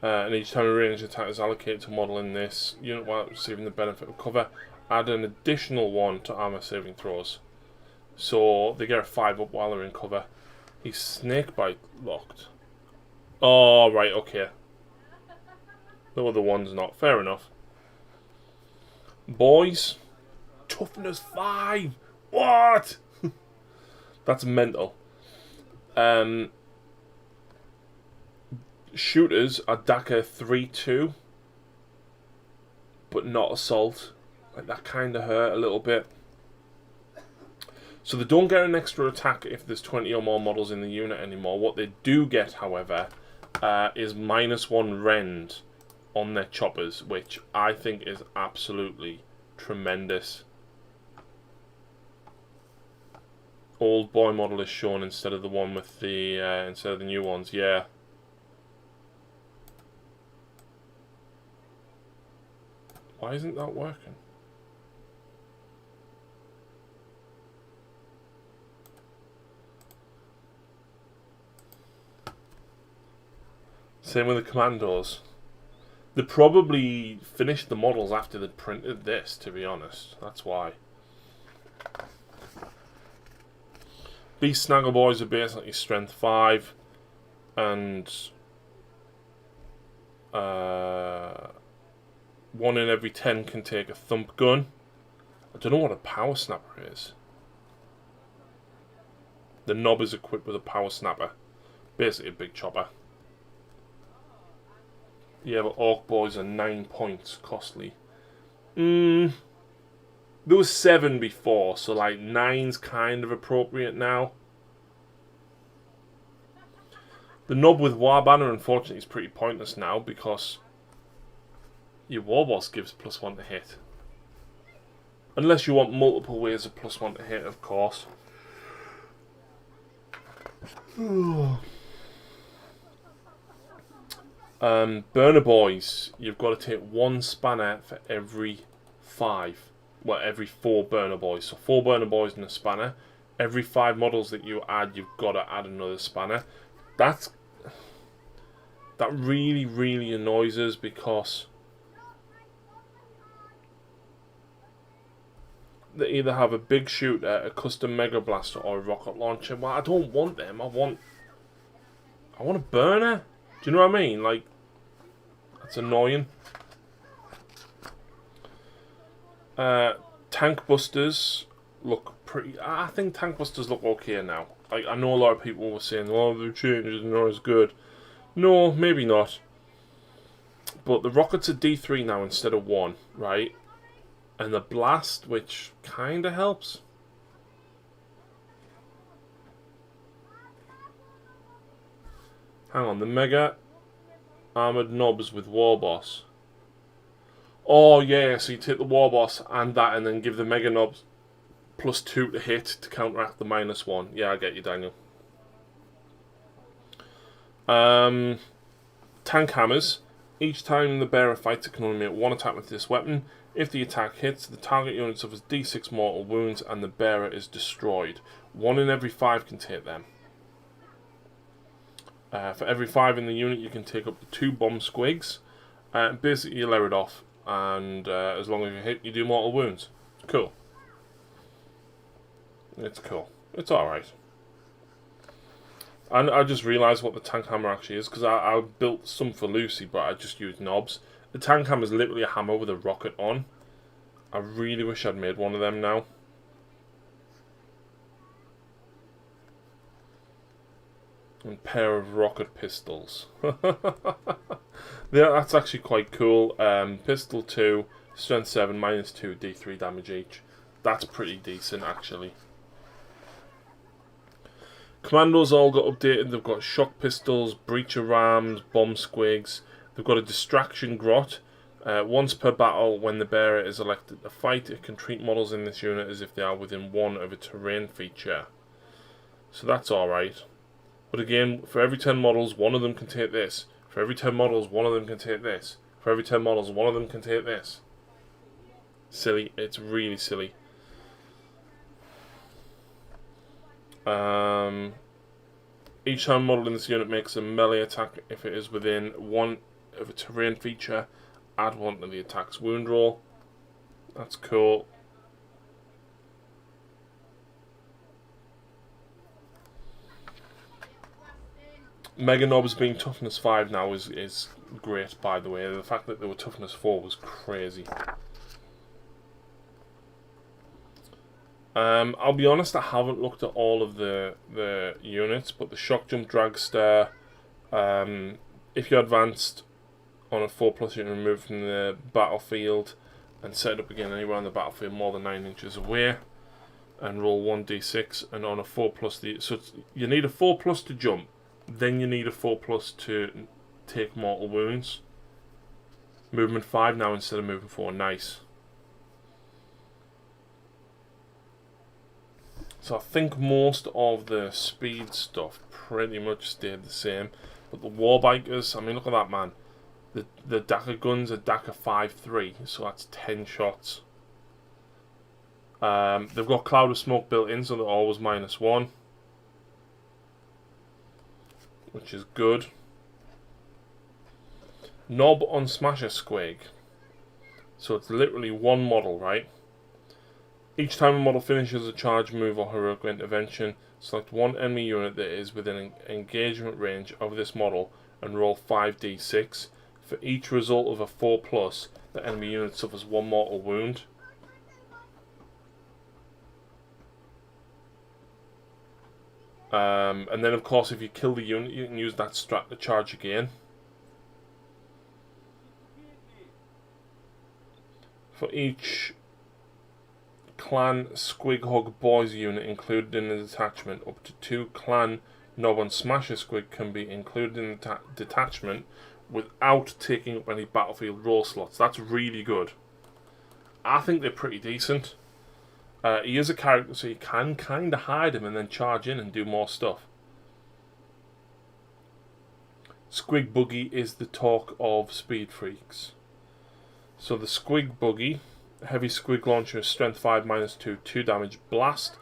Speaker 1: And each time a ranged attack is allocated to a model in this unit while receiving the benefit of cover, add an additional 1 to armor saving throws. So they get a 5 up while they're in cover. He's snakebite locked. Oh, right, okay. The other one's not. Fair enough. Boys, toughness 5. What? That's mental. Shooters are DACA 3-2, but not assault. Like, that kind of hurt a little bit. So they don't get an extra attack if there's 20 or more models in the unit anymore. What they do get, however, is -1 rend on their choppers, which I think is absolutely tremendous. Old boy model is shown instead of the one with the instead of the new ones. Yeah. Why isn't that working? Same with the commandos. They probably finished the models after they'd printed this, to be honest. That's why. Beast Snaggle Boys are basically strength 5. And 1 in every 10 can take a thump gun. I don't know what a power snapper is. The knob is equipped with a power snapper. Basically a big chopper. Yeah, but Ork Boys are 9 points costly. There was 7 before, so like 9's kind of appropriate now. The knob with War Banner, unfortunately, is pretty pointless now because your War Boss gives +1 to hit. Unless you want multiple ways of +1 to hit, of course. Burner Boys, you've got to take 1 spanner for every 5. Well, every 4 Burner Boys. So 4 Burner Boys and a spanner. Every 5 models that you add, you've got to add another spanner. That really, really annoys us because they either have a big shooter, a custom Mega Blaster, or a rocket launcher. Well, I don't want them. I want a burner. Do you know what I mean? Like, that's annoying. Tank Busters look pretty... I think Tank Busters look okay now. Like, I know a lot of people were saying, oh, the changes are not as good. No, maybe not. But the rockets are D3 now instead of 1, right? And the blast, which kind of helps. Hang on, the Mega Armoured Knobs with War Boss. Oh yeah, so you take the War Boss and that and then give the Mega Knobs +2 to hit to counteract the -1. Yeah, I get you, Daniel. Tank Hammers. Each time the bearer fights, it can only make 1 attack with this weapon. If the attack hits, the target unit suffers D6 mortal wounds and the bearer is destroyed. 1 in every 5 can take them. For every 5 in the unit, you can take up to 2 bomb squigs. Basically, you layer it off, and as long as you hit, you do mortal wounds. Cool. It's cool. It's alright. And I just realised what the tank hammer actually is, because I built some for Lucy, but I just used knobs. The tank hammer is literally a hammer with a rocket on. I really wish I'd made one of them now. And pair of rocket pistols. Yeah, that's actually quite cool. Pistol 2, strength 7, -2, D3 damage each. That's pretty decent, actually. Commandos all got updated. They've got shock pistols, breacher rams, bomb squigs. They've got a distraction grot. Once per battle, when the bearer is elected to fight, it can treat models in this unit as if they are within 1 of a terrain feature. So that's alright. But again, for every 10 models, 1 of them can take this. For every 10 models, 1 of them can take this. For every 10 models, 1 of them can take this. Silly. It's really silly. Each time model in this unit makes a melee attack if it is within one of a terrain feature, add 1 to the attack's wound roll. That's cool. Mega Knobs being toughness 5 now is great, by the way. The fact that they were toughness 4 was crazy. I'll be honest, I haven't looked at all of the units, but the Shock Jump Dragster, if you're advanced on a 4+, you can remove from the battlefield and set it up again anywhere on the battlefield more than 9 inches away, and roll 1d6. And on a 4+, so you need a 4+ to jump, then you need a 4+ to take mortal wounds. Movement 5 now instead of movement 4. Nice. So I think most of the speed stuff pretty much stayed the same. But the Warbikers, I mean, look at that, man. The Daka guns are Daka 5-3, so that's 10 shots. They've got Cloud of Smoke built in, so they're always -1. Which is good. Knob on Smasher Squig. So it's literally one model, right? Each time a model finishes a charge move or heroic intervention, select one enemy unit that is within engagement range of this model and roll 5d6. For each result of a 4+, the enemy unit suffers 1 mortal wound. And then of course if you kill the unit, you can use that strat to charge again. For each Clan Squighog Boys unit included in the detachment, up to 2 Clan Knob on Smasher Squig can be included in the detachment without taking up any battlefield roll slots. That's really good. I think they're pretty decent. He is a character, so you can kind of hide him and then charge in and do more stuff. Squig Buggy is the talk of Speed Freaks. So the Squig Buggy, heavy squig launcher, strength 5 -2, 2 damage, blast,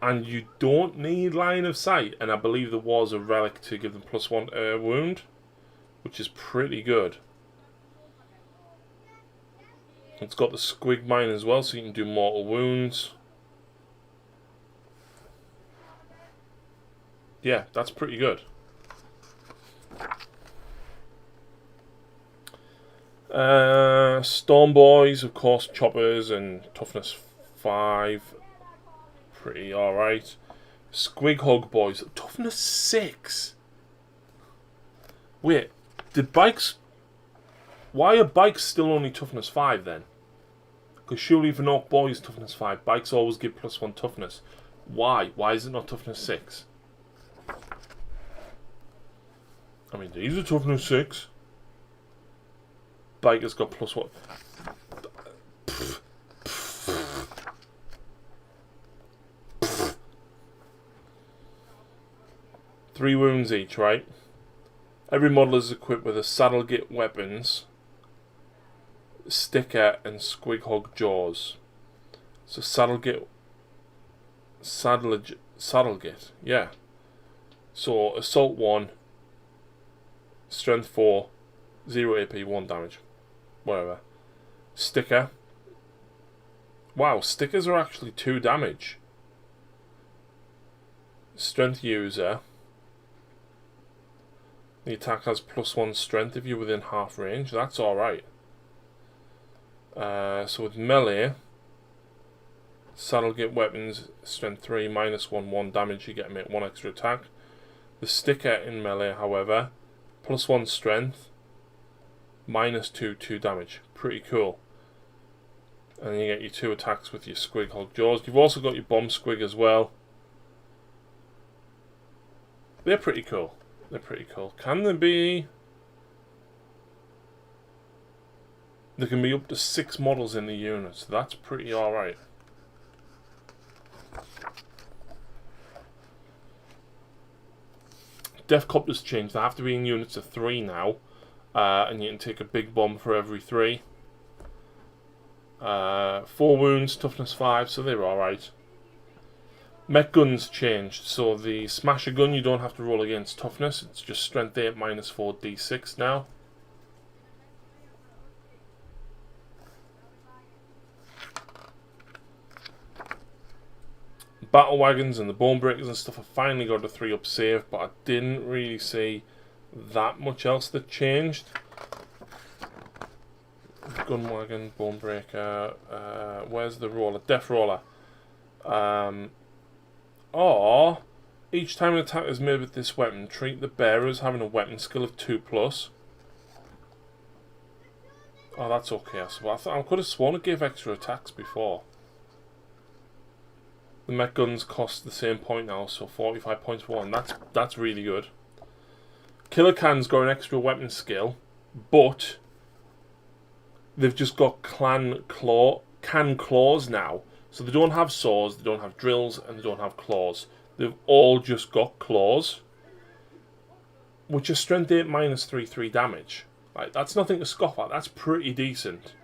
Speaker 1: and you don't need line of sight. And I believe there was a relic to give them +1 wound, which is pretty good. It's got the squig mine as well, so you can do mortal wounds. Yeah, that's pretty good. Storm Boys, of course, choppers and toughness 5. Pretty alright. Squighog Boys, toughness 6. Wait, did bikes... Why are bikes still only toughness 5 then? Because surely for Ork Boys toughness 5, bikes always give +1 toughness. Why? Why is it not toughness 6? I mean, these are toughness 6. Bike has got +1. 3 wounds each, right? Every model is equipped with a Saddlegate weapons, sticker, and Squighog jaws. So Saddlegate, yeah. So assault 1, strength 4, 0 AP, 1 damage, whatever. Sticker. Wow, stickers are actually 2 damage. Strength user. The attack has +1 strength if you're within half range. That's alright. So with melee, Saddlegate weapons, strength 3, -1, 1 damage. You get to make 1 extra attack. The sticker in melee, however, +1 strength, -2, 2 damage. Pretty cool. And then you get your 2 attacks with your Squighog jaws. You've also got your bomb squig as well. They're pretty cool. They're pretty cool. Can there be... There can be up to 6 models in the unit, so that's pretty alright. Deathcopters changed. They have to be in units of 3 now. And you can take a big bomb for every 3. 4 wounds, toughness 5, so they're alright. Mech guns changed. So the Smasher gun, you don't have to roll against toughness. It's just strength 8 minus 4 d6 now. Battle wagons and the bone breakers and stuff, I finally got a 3-up save, but I didn't really see that much else that changed. Gun wagon, bone breaker, where's the roller? Death roller. Each time an attack is made with this weapon, treat the bearer as having a weapon skill of 2+. Oh, that's okay. So I could have sworn it gave extra attacks before. The mech guns cost the same point now, so 45 points for one. That's really good. Killer Can's got an extra weapon skill, but they've just got can claws now. So they don't have saws, they don't have drills, and they don't have claws. They've all just got claws, which are strength 8 minus 3 damage. Like, that's nothing to scoff at. That's pretty decent.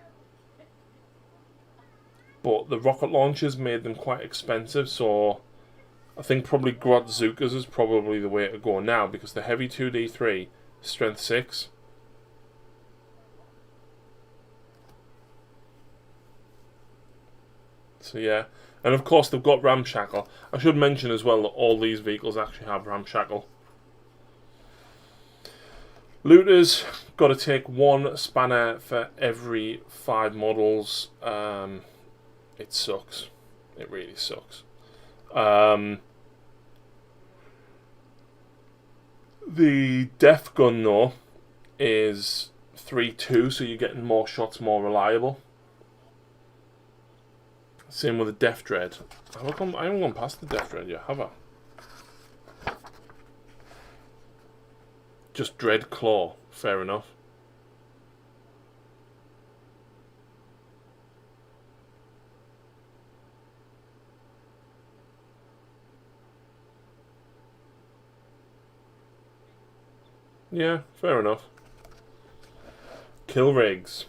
Speaker 1: But the rocket launchers made them quite expensive, so I think probably Grotzukas is probably the way to go now, because the heavy 2d3, strength 6. So yeah, and of course they've got Ramshackle. I should mention as well that all these vehicles actually have Ramshackle. Looters got to take 1 spanner for every 5 models. It sucks. It really sucks. The Death Gun, though, is 3-2, so you're getting more shots, more reliable. Same with the Death Dread. I haven't gone past the Death Dread yet, have I? Just Dread Claw. Fair enough. Yeah, fair enough. Kill rigs.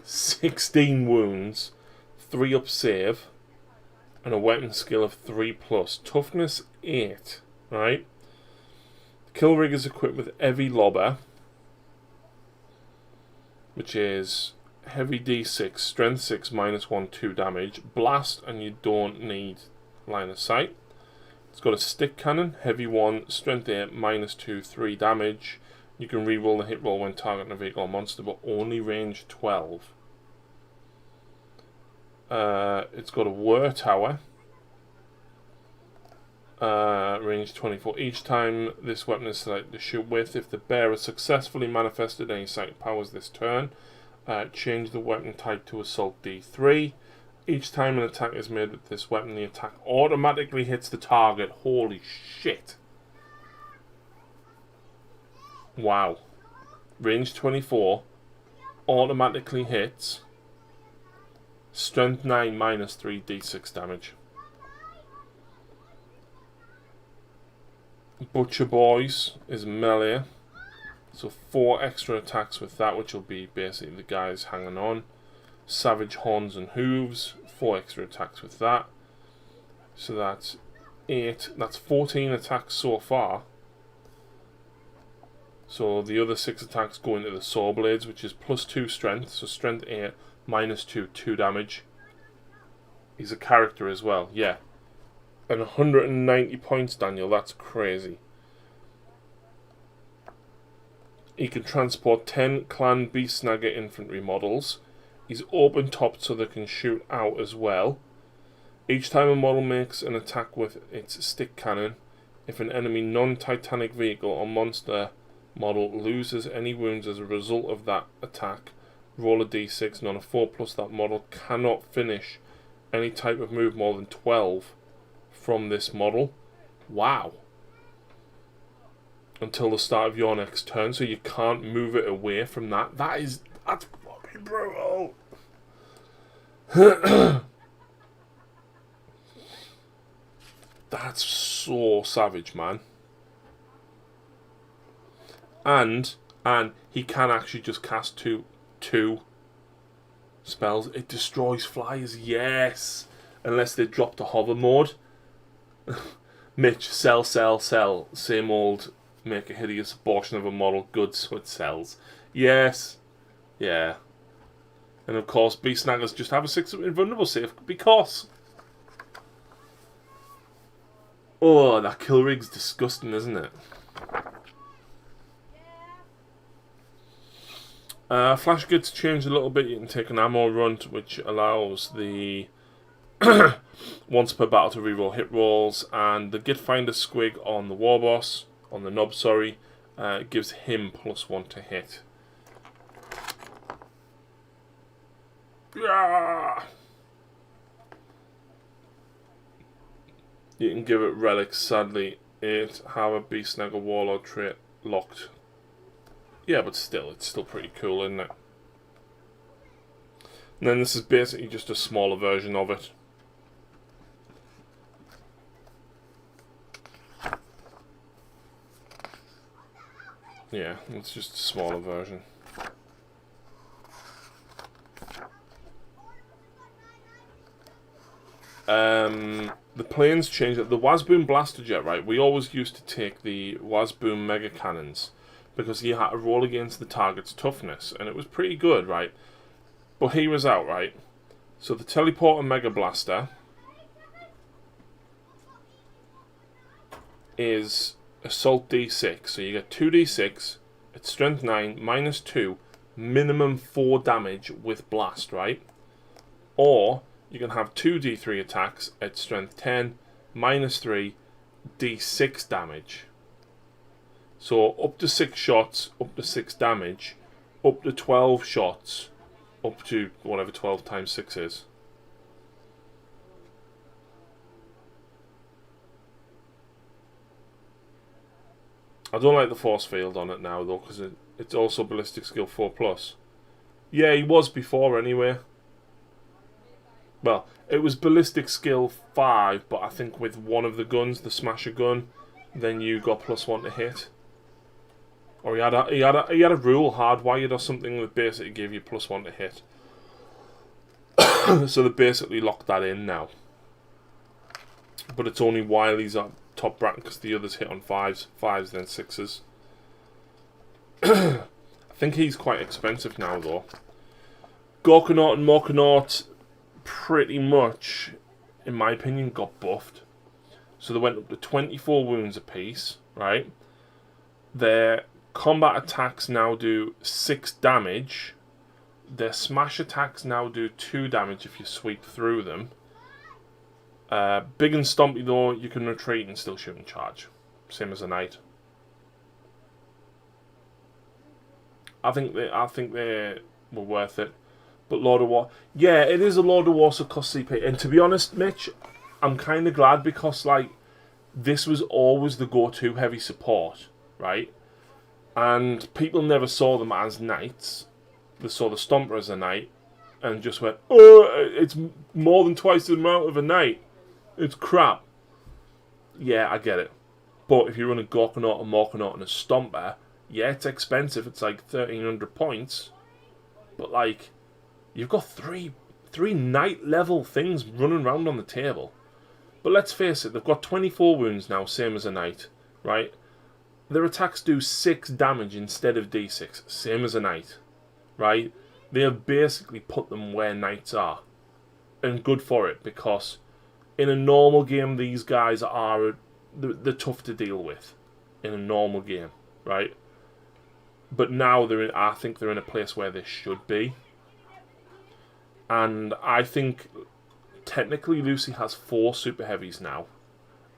Speaker 1: 16 wounds, 3-up save, and a weapon skill of 3+. Toughness 8, right? The kill rig is equipped with heavy lobber, which is heavy d6, strength 6, minus 1, 2 damage, blast, and you don't need line of sight. It's got a stick cannon, heavy 1, strength 8, minus 2, 3 damage. You can reroll the hit roll when targeting a vehicle or monster, but only range 12. It's got a whir tower, range 24. Each time this weapon is selected to shoot with, if the bearer successfully manifested any psychic powers this turn, change the weapon type to Assault D3. Each time an attack is made with this weapon, the attack automatically hits the target. Holy shit. Wow. Range 24. Automatically hits. Strength 9 minus 3 d6 damage. Butcher Boys is melee. So 4 extra attacks with that, which will be basically the guys hanging on. Savage Horns and Hooves, 4 extra attacks with that. So that's 8. That's 14 attacks so far. So the other 6 attacks go into the Saw Blades, which is +2 strength. So strength 8, minus 2, 2 damage. He's a character as well, yeah. And 190 points, Daniel, that's crazy. He can transport 10 Clan Beast Snagger infantry models. He's open topped so they can shoot out as well. Each time a model makes an attack with its stick cannon, if an enemy non-titanic vehicle or monster model loses any wounds as a result of that attack, roll a d6, and on a 4+, that model cannot finish any type of move more than 12 from this model. Wow. Until the start of your next turn, so you can't move it away from that. That's fucking brutal. That's so savage, man. And he can actually just cast two spells. It destroys flyers, yes. unless they drop to hover mode. Mitch, sell, sell, sell. Same old, make a hideous abortion of a model, good so it sells. Yes. Yeah. And of course, Beast Snaggers just have a 6 invulnerable save because. Oh, that kill rig's disgusting, isn't it? Flash gets changed a little bit. You can take an ammo runt, which allows the once per battle to reroll hit rolls, and the Git Finder Squig on the War Boss, on the Nob, sorry, gives him +1 to hit. Yeah. You can give it relics. Sadly, it have a Beast Snagger Warlord trait locked. Yeah, but still, it's still pretty cool, isn't it? And then this is basically just a smaller version of it. Yeah, it's just a smaller version. The planes changed. The Wasboom Blaster Jet, right? We always used to take the Wasboom Mega Cannons because you had to roll against the target's toughness, and it was pretty good, right? But he was out, right? So the Teleporter Mega Blaster is Assault D6. So you get 2d6, it's Strength 9, -2, minimum 4 damage with Blast, right? Or you can have 2d3 attacks at Strength 10, -3, d6 damage. So up to 6 shots, up to 6 damage, up to 12 shots, up to whatever 12 times 6 is. I don't like the force field on it now though, because it's also ballistic skill 4+. Yeah, he was before anyway. Well, it was ballistic skill 5, but I think with one of the guns, the smasher gun, then you got +1 to hit. Or he had a rule hardwired or something that basically gave you +1 to hit. So they basically locked that in now. But it's only while he's at top bracket because the others hit on 5s, then 6s. I think he's quite expensive now though. Gorkanaut and Morkanaut pretty much, in my opinion, got buffed. So they went up to 24 wounds apiece, right? Their combat attacks now do 6 damage. Their smash attacks now do 2 damage if you sweep through them. Big and Stompy though, you can retreat and still shoot and charge. Same as a knight. I think they were worth it. But Lord of War, yeah, it is a Lord of War, so cost CP. And to be honest, Mitch, I'm kind of glad because like this was always the go-to heavy support, right? And people never saw them as knights. They saw the Stomper as a knight and just went, oh, it's more than twice the amount of a knight. It's crap. Yeah, I get it. But if you run a Gorkanaut, a Morkanaut, and a Stomper, yeah, it's expensive. It's like 1,300 points. But like, you've got three knight level things running around on the table. But let's face it, they've got 24 wounds now, same as a knight, right? Their attacks do 6 damage instead of d6, same as a knight, right? They have basically put them where knights are. And good for it, because in a normal game, these guys are they're tough to deal with. In a normal game, right? But now I think they're in a place where they should be. And I think technically Lucy has 4 super heavies now.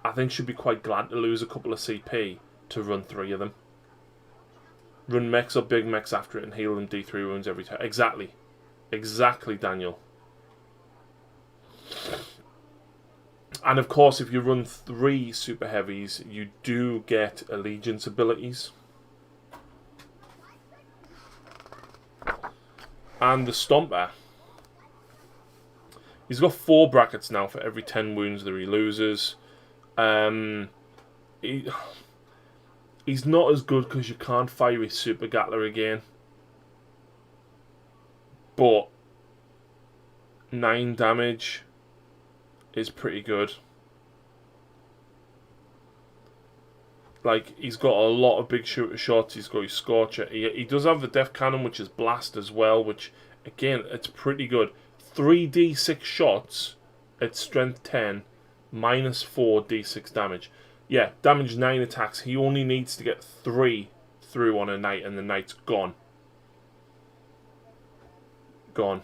Speaker 1: I think she'd be quite glad to lose a couple of CP to run 3 of them. Run mechs or big mechs after it and heal them D3 wounds every time. Exactly. Exactly, Daniel. And of course, if you run 3 super heavies, you do get allegiance abilities. And the Stomper. He's got 4 brackets now for every 10 wounds that he loses. He's not as good because you can't fire his Super Gatler again. But 9 damage is pretty good. Like, he's got a lot of big shooter shots. He's got his Scorcher. He does have the Def Cannon, which is Blast as well, which, again, it's pretty good. 3d6 shots at Strength 10, minus 4 d6 damage. Yeah, damage 9 attacks. He only needs to get 3 through on a knight, and the knight's gone. Gone.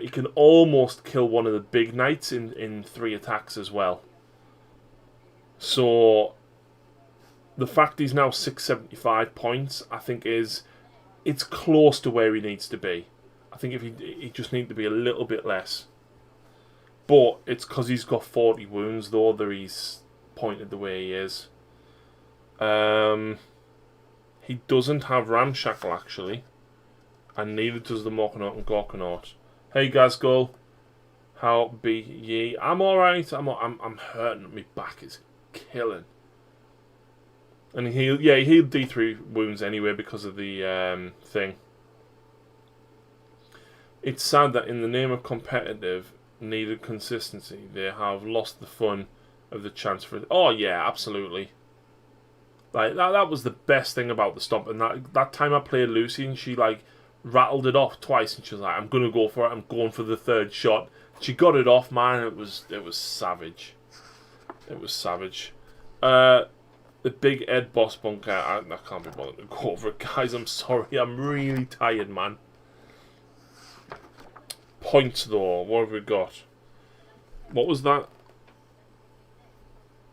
Speaker 1: He can almost kill one of the big knights in 3 attacks as well. So the fact he's now 675 points, I think it's close to where he needs to be. I think if he just needs to be a little bit less. But it's because he's got 40 wounds though that he's pointed the way he is. He doesn't have Ramshackle actually, and neither does the Morkanaut and Gorkanaut. Hey Gazgul, how be ye? I'm alright. I'm hurting. My back is killing. And he healed D3 wounds anyway because of the thing. It's sad that in the name of competitive, needed consistency, they have lost the fun of the chance for it. Oh yeah, absolutely. Like that was the best thing about the stomp. And that time I played Lucy and she like rattled it off twice and she was like, I'm gonna go for it, I'm going for the third shot. She got it off, man. It was savage. It was savage. The Big Ed Boss Bunker, I can't be bothered to go over it, guys. I'm sorry, I'm really tired, man. Points though, what have we got? What was that?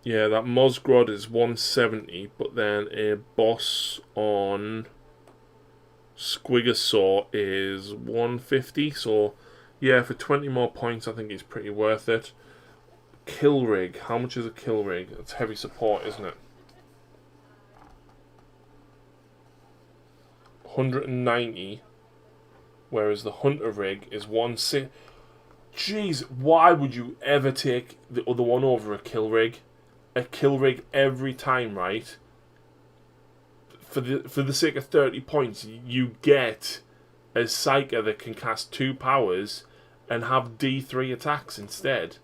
Speaker 1: Yeah, that Mosgrod is 170, but then a boss on Squigasaw is 150, so yeah, for 20 more points I think it's pretty worth it. Kill rig, how much is a kill rig? It's heavy support, isn't it? 190, whereas the Hunter rig is 160. Jeez, why would you ever take the other one over a kill rig? A kill rig every time, right? For the sake of 30 points, you get a Psyker that can cast 2 powers and have D3 attacks instead.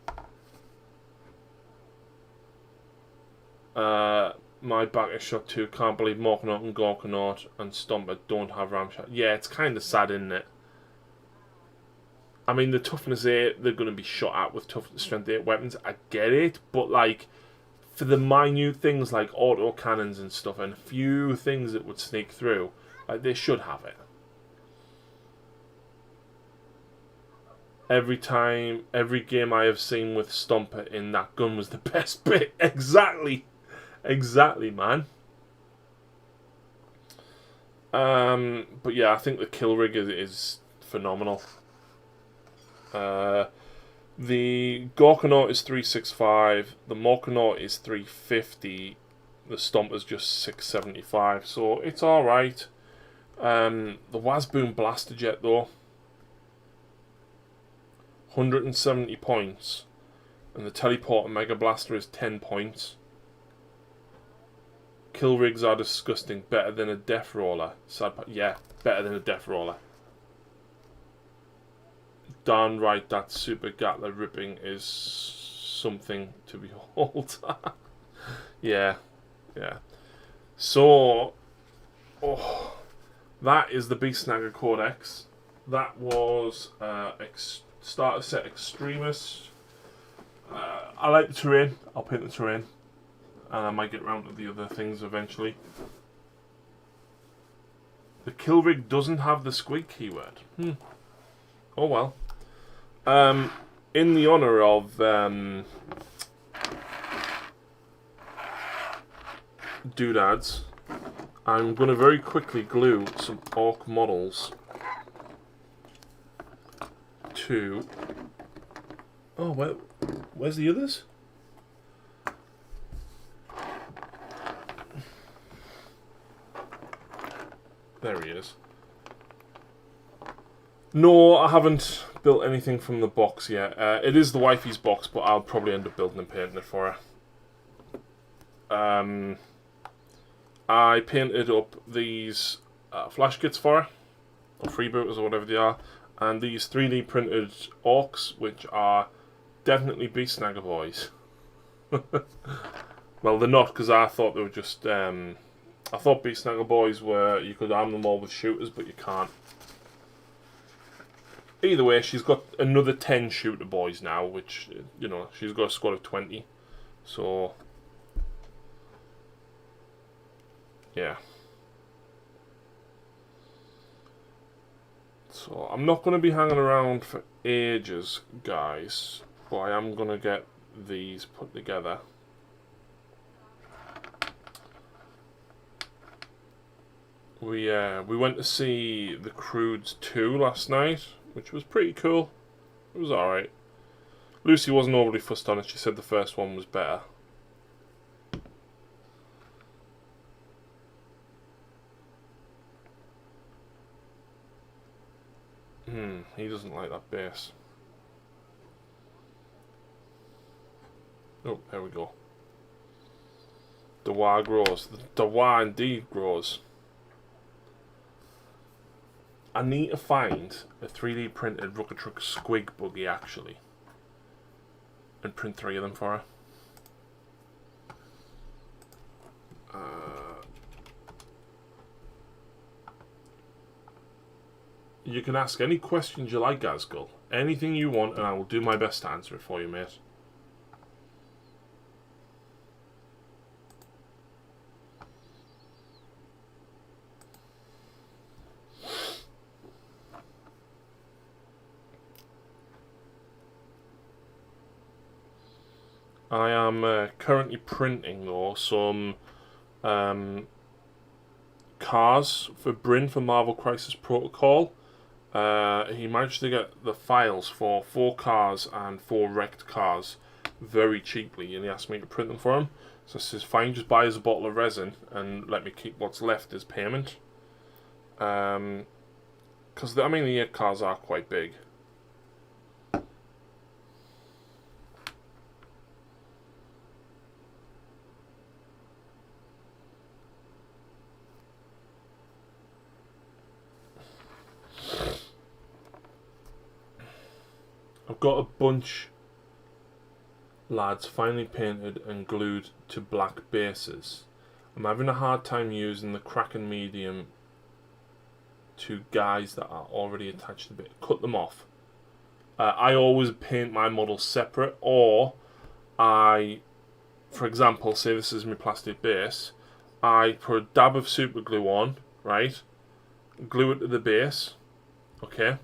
Speaker 1: My back is shot too. Can't believe Morkanaut and Gorkanaut and Stomper don't have Ramshot. Yeah, it's kind of sad, isn't it? I mean, the toughness 8, they're going to be shot at with strength 8 weapons. I get it, but like, for the minute things like auto cannons and stuff, and a few things that would sneak through, like, they should have it. Every game I have seen with Stomper in that gun was the best bit. Exactly. Exactly, man. But yeah, I think the kill rig is phenomenal. The Gorkanaut is 365, the Morkanaut is 350, the Stomper's just 675, so it's alright. The Wazboom Blaster Jet though, 170 points, and the Teleporter Mega Blaster is 10 points. Kill rigs are disgusting. Better than a Death Roller. Yeah, better than a Death Roller. Darn right, that Super Gatler ripping is something to behold. Yeah. So, that is the Beast Snagger Codex. That was starter set Extremis. I like the terrain. I'll paint the terrain. And I might get around to the other things eventually. The kill rig doesn't have the squig keyword. Oh well. In the honour of doodads, I'm going to very quickly glue some Ork models to... Oh, where's the others? There he is. No, I haven't built anything from the box yet. It is the wifey's box, but I'll probably end up building and painting it for her. I painted up these flash kits for her, or freebooters or whatever they are, and these 3D printed orcs, which are definitely be Snagger Boys. Well, they're not, because I thought they were just... I thought Beast Snagger Boys were... You could arm them all with shooters, but you can't. Either way, she's got another 10 shooter boys now, which, you know, she's got a squad of 20. So... yeah. So, I'm not going to be hanging around for ages, guys. But I am going to get these put together. We went to see The Croods 2 last night, which was pretty cool. It was alright. Lucy wasn't overly fussed on it. She said the first one was better. He doesn't like that base. Oh, there we go. The Wa grows. The Wa indeed grows. I need to find a 3D printed Rucker Truck Squig buggy actually, and print 3 of them for her. You can ask any questions you like, Gazgull. Anything you want, and I will do my best to answer it for you, mate. I am currently printing, though, some cars for Bryn for Marvel Crisis Protocol. He managed to get the files for 4 cars and 4 wrecked cars very cheaply, and he asked me to print them for him. So I says, fine, just buy us a bottle of resin and let me keep what's left as payment. Because, I mean, the 8 cars are quite big. I've got a bunch, lads, finally painted and glued to black bases. I'm having a hard time using the Kraken medium to guys that are already attached to the bit. Cut them off. I always paint my models separate, or I, for example, say this is my plastic base, I put a dab of super glue on, right? Glue it to the base, okay?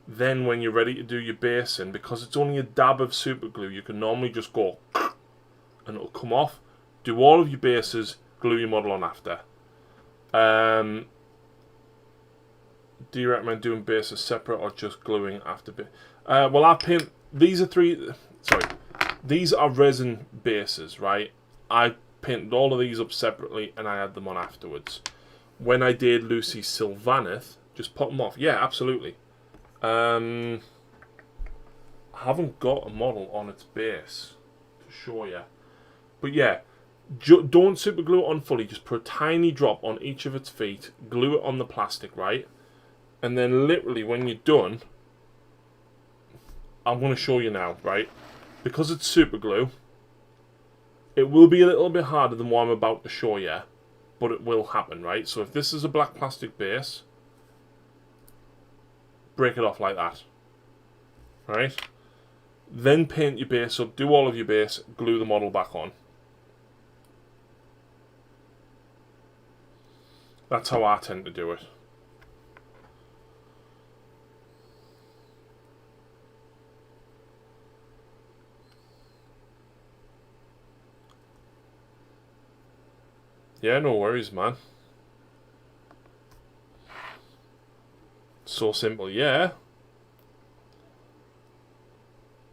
Speaker 1: Then when you're ready to do your basing, because it's only a dab of super glue, you can normally just go and it'll come off. Do all of your bases, glue your model on after. Do you recommend doing bases separate or just gluing after well, I paint, these are resin bases, right? I painted all of these up separately and I had them on afterwards. When I did Lucy Sylvaneth, just put them off. Yeah, absolutely. I haven't got a model on its base to show you, but yeah, don't super glue it on fully. Just put a tiny drop on each of its feet, glue it on the plastic, right? And then literally when you're done, I'm going to show you now, right? Because it's super glue, it will be a little bit harder than what I'm about to show you, but it will happen, right? So if this is a black plastic base, break it off like that, right? Then paint your base up, do all of your base, glue the model back on. That's how I tend to do it. Yeah, no worries, man. So simple, yeah.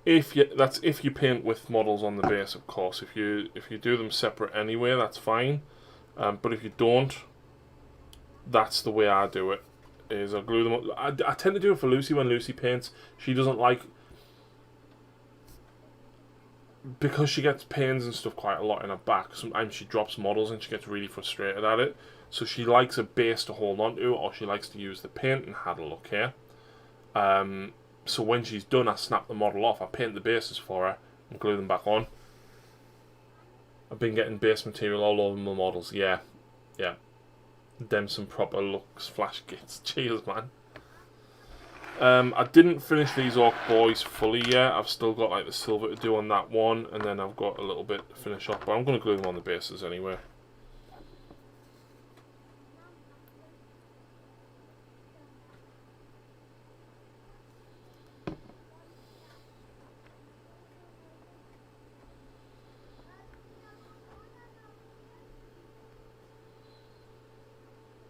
Speaker 1: If you paint with models on the base, of course. If you do them separate anyway, that's fine. But if you don't, that's the way I do it. Is I glue them up. I tend to do it for Lucy when Lucy paints. She doesn't like, because she gets pains and stuff quite a lot in her back. Sometimes she drops models and she gets really frustrated at it. So she likes a base to hold on to, or she likes to use the paint and handle, okay? So when she's done, I snap the model off, I paint the bases for her, and glue them back on. I've been getting base material all over my models. Yeah. Them some proper looks, flash kits. Cheers, man. I didn't finish these Ork boys fully yet. I've still got like the silver to do on that one, and then I've got a little bit to finish off, but I'm going to glue them on the bases anyway.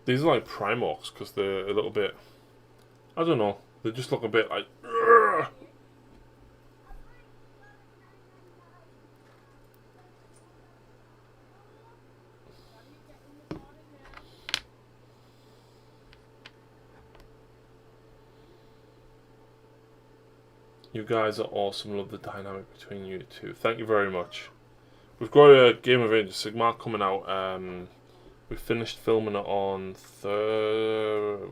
Speaker 1: These are like prime Orks because they're a little bit, I don't know, they just look a bit like, urgh. You guys are awesome, love the dynamic between you two. Thank you very much. We've got a Game of Age of Sigmar coming out. We finished filming it on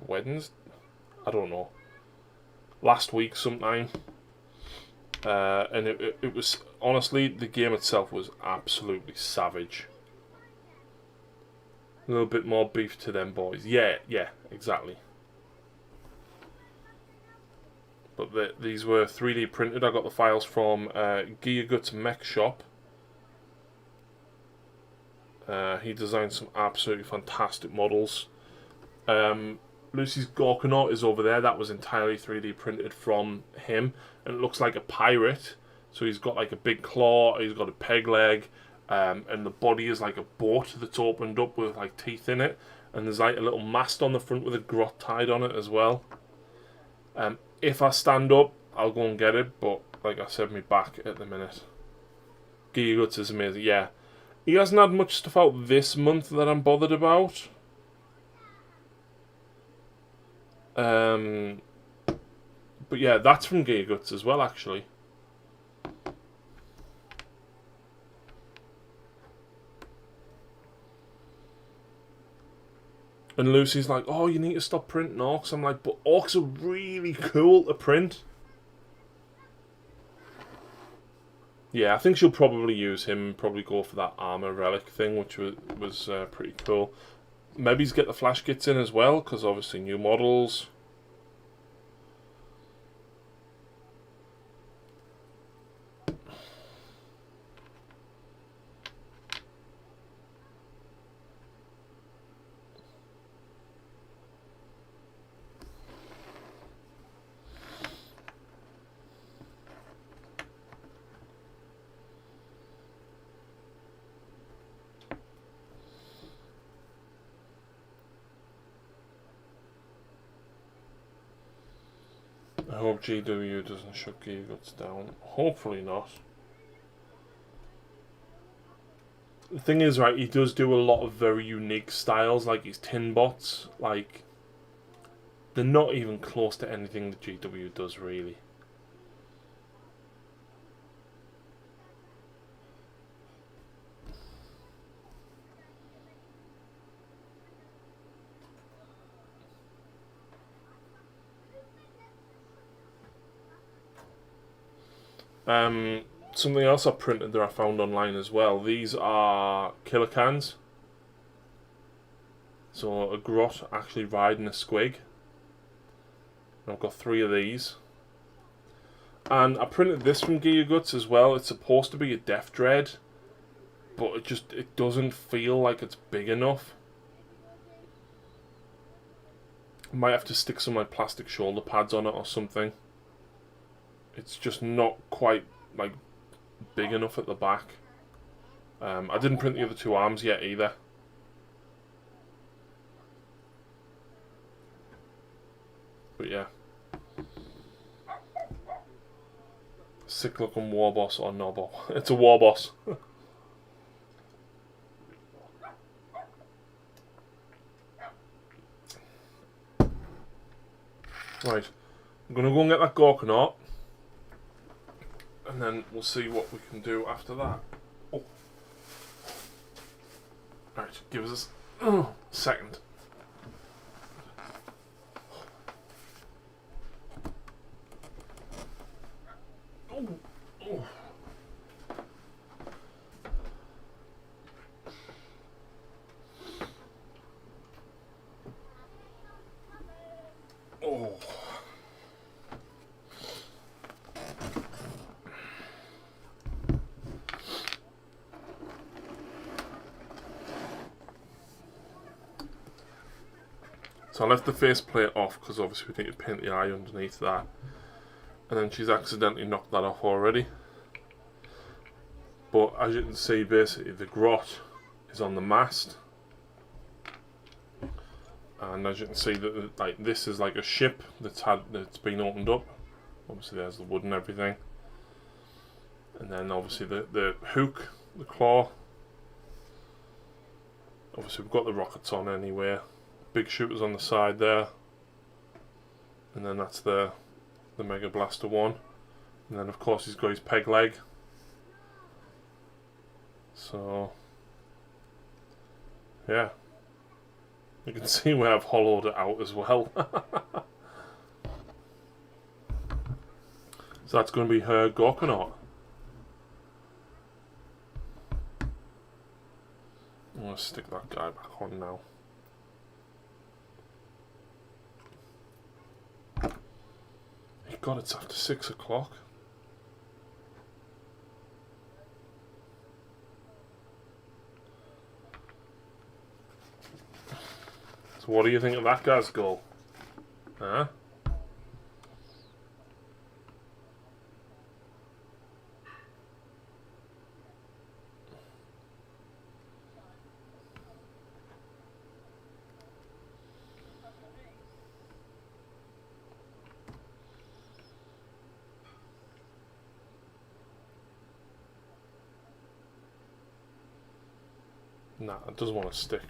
Speaker 1: Wednesday? I don't know. Last week sometime. And it was, honestly, the game itself was absolutely savage. A little bit more beef to them boys. Yeah, exactly. But these were 3D printed. I got the files from Gigaguts Mech Shop. He designed some absolutely fantastic models. Lucy's Gorkanaut is over there. That was entirely 3D printed from him. And it looks like a pirate. So he's got like a big claw, he's got a peg leg, and the body is like a boat that's opened up with like teeth in it. And there's like a little mast on the front with a grot tied on it as well. If I stand up, I'll go and get it. But like I said, my back at the minute. Gigaguts is amazing, yeah. He hasn't had much stuff out this month that I'm bothered about. But yeah, that's from Gigaguts as well, actually. And Lucy's like, oh, you need to stop printing Orks. I'm like, but Orks are really cool to print. Yeah, I think she'll probably use him, probably go for that armor relic thing, which was pretty cool. Maybe get the flash kits in as well, because obviously new models. I hope GW doesn't shut Gigaguts down. Hopefully not. The thing is, right, he does do a lot of very unique styles, like his tin bots. Like, they're not even close to anything that GW does, really. Something else I printed that I found online as well. These are killer cans. So a grot actually riding a squig. And I've got 3 of these. And I printed this from Gigaguts as well. It's supposed to be a Death Dread, but it doesn't feel like it's big enough. I might have to stick some of my plastic shoulder pads on it or something. It's just not quite like big enough at the back. I didn't print the other 2 arms yet either. But yeah. Sick looking war boss or Nobo. It's a war boss. Right. I'm gonna go and get that Gorkanaut. And then we'll see what we can do after that. Oh. Right, give us a second. Oh. So I left the faceplate off because obviously we need to paint the eye underneath that. And then she's accidentally knocked that off already. But as you can see, basically the grot is on the mast. And as you can see, that like this is like a ship that's been opened up. Obviously there's the wood and everything. And then obviously the hook, the claw. Obviously we've got the rockets on anyway. Big shooters on the side there. And then that's the Mega Blaster one. And then of course he's got his peg leg. So yeah. You can see where I've hollowed it out as well. So that's going to be her Gorkanaut. I'm going to stick that guy back on now. God, it's after 6 o'clock. So what do you think of that guy's goal? Huh? Nah, it doesn't want to stick.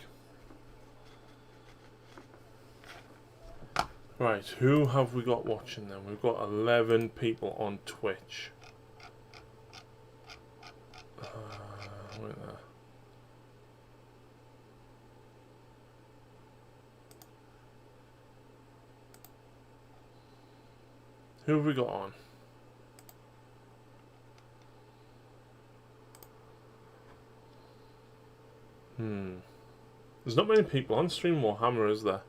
Speaker 1: Right, who have we got watching then? We've got 11 people on Twitch. Wait there. Who have we got on? There's not many people on Stream Warhammer, is there?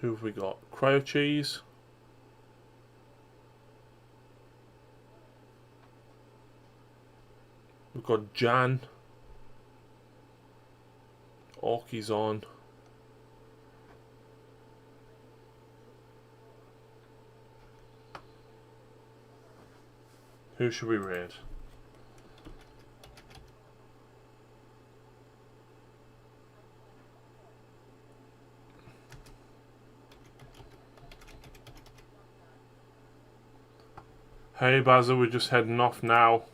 Speaker 1: Who have we got? Cryo Cheese. We've got Jan. Orky's on. Who should we raid? Hey Basil, we're just heading off now.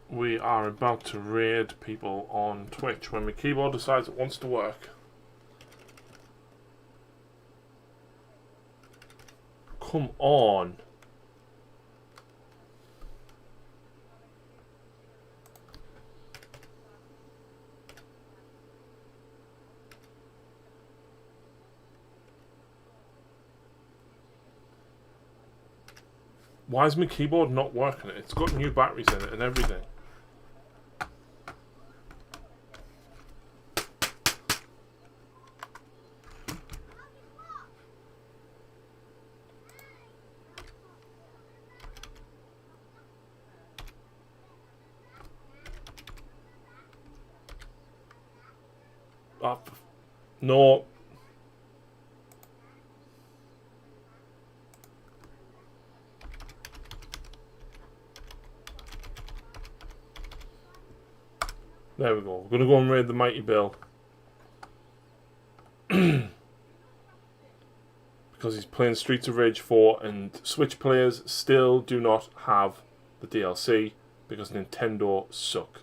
Speaker 1: We are about to raid people on Twitch when my keyboard decides it wants to work. Come on. Why is my keyboard not working? It's got new batteries in it and everything. Up. No. There we go. We're going to go and raid the Mighty Bill. Because he's playing Streets of Rage 4 and Switch players still do not have the DLC because Nintendo suck.